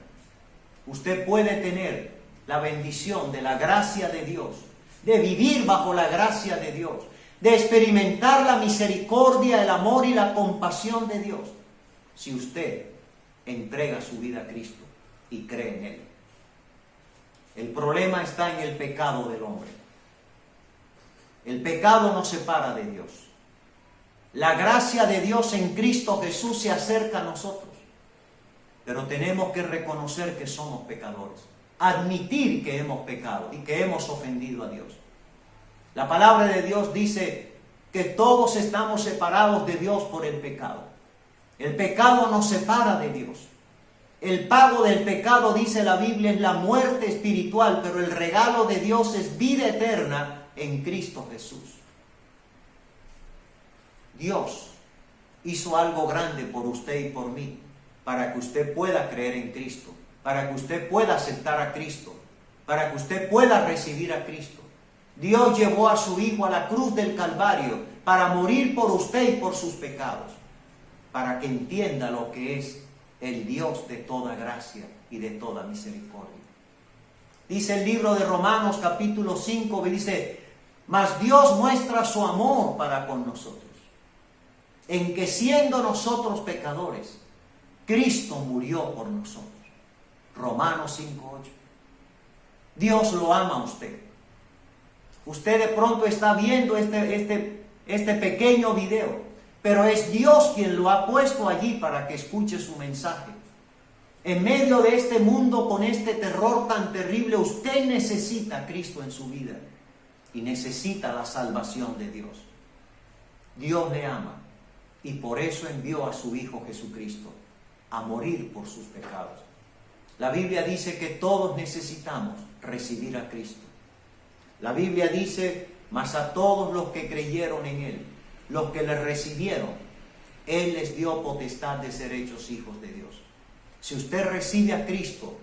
Usted puede tener la bendición de la gracia de Dios, de vivir bajo la gracia de Dios, de experimentar la misericordia, el amor y la compasión de Dios, si usted entrega su vida a Cristo y cree en Él. El problema está en el pecado del hombre. El pecado nos separa de Dios. La gracia de Dios en Cristo Jesús se acerca a nosotros. Pero tenemos que reconocer que somos pecadores. Admitir que hemos pecado y que hemos ofendido a Dios. La palabra de Dios dice que todos estamos separados de Dios por el pecado. El pecado nos separa de Dios. El pago del pecado, dice la Biblia, es la muerte espiritual, pero el regalo de Dios es vida eterna en Cristo Jesús. Dios hizo algo grande por usted y por mí, para que usted pueda creer en Cristo, para que usted pueda aceptar a Cristo, para que usted pueda recibir a Cristo. Dios llevó a su Hijo a la cruz del Calvario para morir por usted y por sus pecados, para que entienda lo que es el Dios de toda gracia y de toda misericordia. Dice el libro de Romanos capítulo 5, dice: mas Dios muestra su amor para con nosotros, en que siendo nosotros pecadores, Cristo murió por nosotros. Romanos 5:8. Dios lo ama a usted. Usted de pronto está viendo este pequeño video, pero es Dios quien lo ha puesto allí para que escuche su mensaje. En medio de este mundo con este terror tan terrible, usted necesita a Cristo en su vida y necesita la salvación de Dios. Dios le ama y por eso envió a su Hijo Jesucristo a morir por sus pecados. La Biblia dice que todos necesitamos recibir a Cristo. La Biblia dice: mas a todos los que creyeron en Él, los que le recibieron, Él les dio potestad de ser hechos hijos de Dios. Si usted recibe a Cristo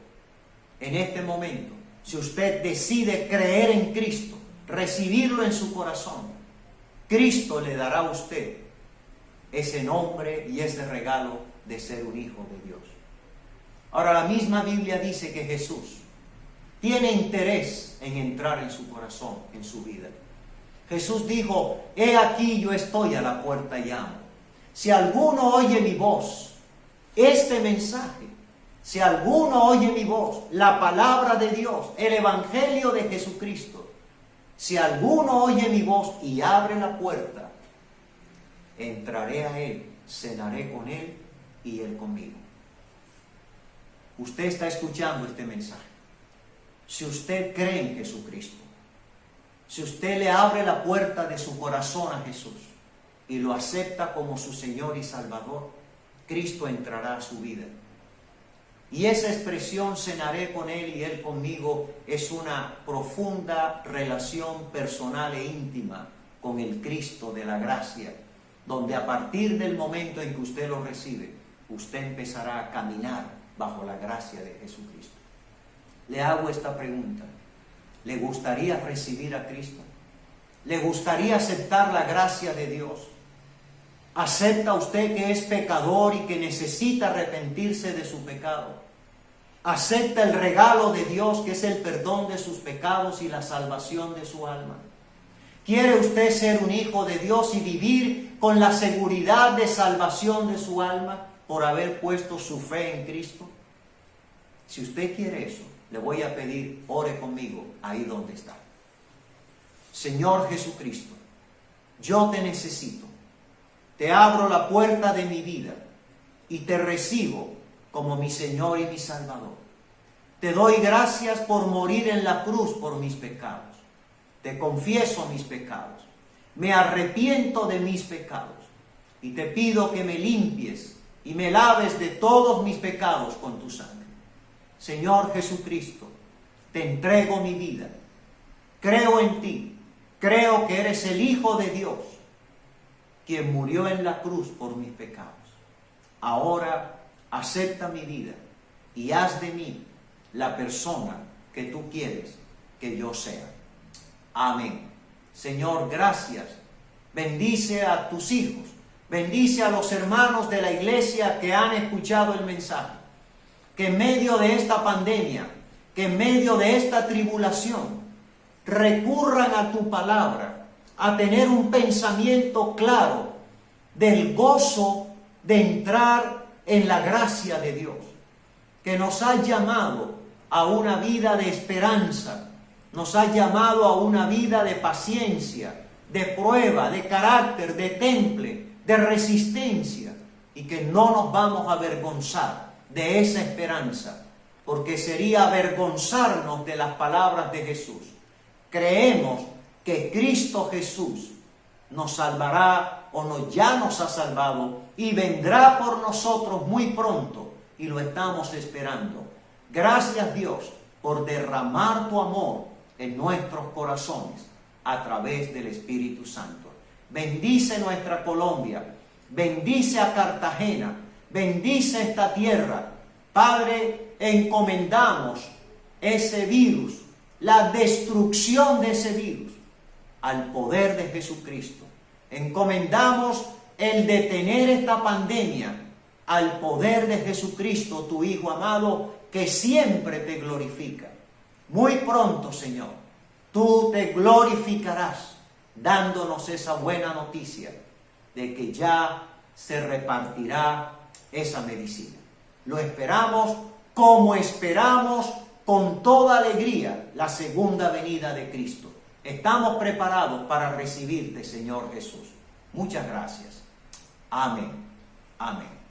en este momento, si usted decide creer en Cristo, recibirlo en su corazón, Cristo le dará a usted ese nombre y ese regalo de ser un hijo de Dios. Ahora, la misma Biblia dice que Jesús tiene interés en entrar en su corazón, en su vida. Jesús dijo: he aquí yo estoy a la puerta y llamo. Si alguno oye mi voz, este mensaje, si alguno oye mi voz, la palabra de Dios, el evangelio de Jesucristo, si alguno oye mi voz y abre la puerta, entraré a él, cenaré con él y él conmigo. Usted está escuchando este mensaje. Si usted cree en Jesucristo, si usted le abre la puerta de su corazón a Jesús y lo acepta como su Señor y Salvador, Cristo entrará a su vida. Y esa expresión cenaré con Él y Él conmigo es una profunda relación personal e íntima con el Cristo de la gracia, donde a partir del momento en que usted lo recibe, usted empezará a caminar bajo la gracia de Jesucristo. Le hago esta pregunta: ¿le gustaría recibir a Cristo? ¿Le gustaría aceptar la gracia de Dios? ¿Acepta usted que es pecador y que necesita arrepentirse de su pecado? ¿Acepta el regalo de Dios que es el perdón de sus pecados y la salvación de su alma? ¿Quiere usted ser un hijo de Dios y vivir con la seguridad de salvación de su alma por haber puesto su fe en Cristo? Si usted quiere eso, le voy a pedir, ore conmigo ahí donde está. Señor Jesucristo, yo te necesito. Te abro la puerta de mi vida y te recibo como mi Señor y mi Salvador. Te doy gracias por morir en la cruz por mis pecados. Te confieso mis pecados. Me arrepiento de mis pecados y te pido que me limpies y me laves de todos mis pecados con tu sangre. Señor Jesucristo, te entrego mi vida. Creo en ti. Creo que eres el Hijo de Dios, quien murió en la cruz por mis pecados. Ahora acepta mi vida y haz de mí la persona que tú quieres que yo sea. Amén. Señor, gracias. Bendice a tus hijos. Bendice a los hermanos de la iglesia que han escuchado el mensaje. Que en medio de esta pandemia, que en medio de esta tribulación, recurran a tu palabra, a tener un pensamiento claro del gozo de entrar en la gracia de Dios, que nos ha llamado a una vida de esperanza, nos ha llamado a una vida de paciencia, de prueba, de carácter, de temple, de resistencia, y que no nos vamos a avergonzar de esa esperanza, porque sería avergonzarnos de las palabras de Jesús. Creemos que Cristo Jesús nos salvará ya nos ha salvado y vendrá por nosotros muy pronto y lo estamos esperando. Gracias Dios por derramar tu amor en nuestros corazones a través del Espíritu Santo. Bendice nuestra Colombia, bendice a Cartagena, bendice esta tierra. Padre, encomendamos ese virus, la destrucción de ese virus, al poder de Jesucristo. Encomendamos el detener esta pandemia al poder de Jesucristo, tu Hijo amado, que siempre te glorifica. Muy pronto, Señor, tú te glorificarás dándonos esa buena noticia de que ya se repartirá esa medicina. Lo esperamos como esperamos con toda alegría la segunda venida de Cristo. Estamos preparados para recibirte, Señor Jesús. Muchas gracias. Amén. Amén.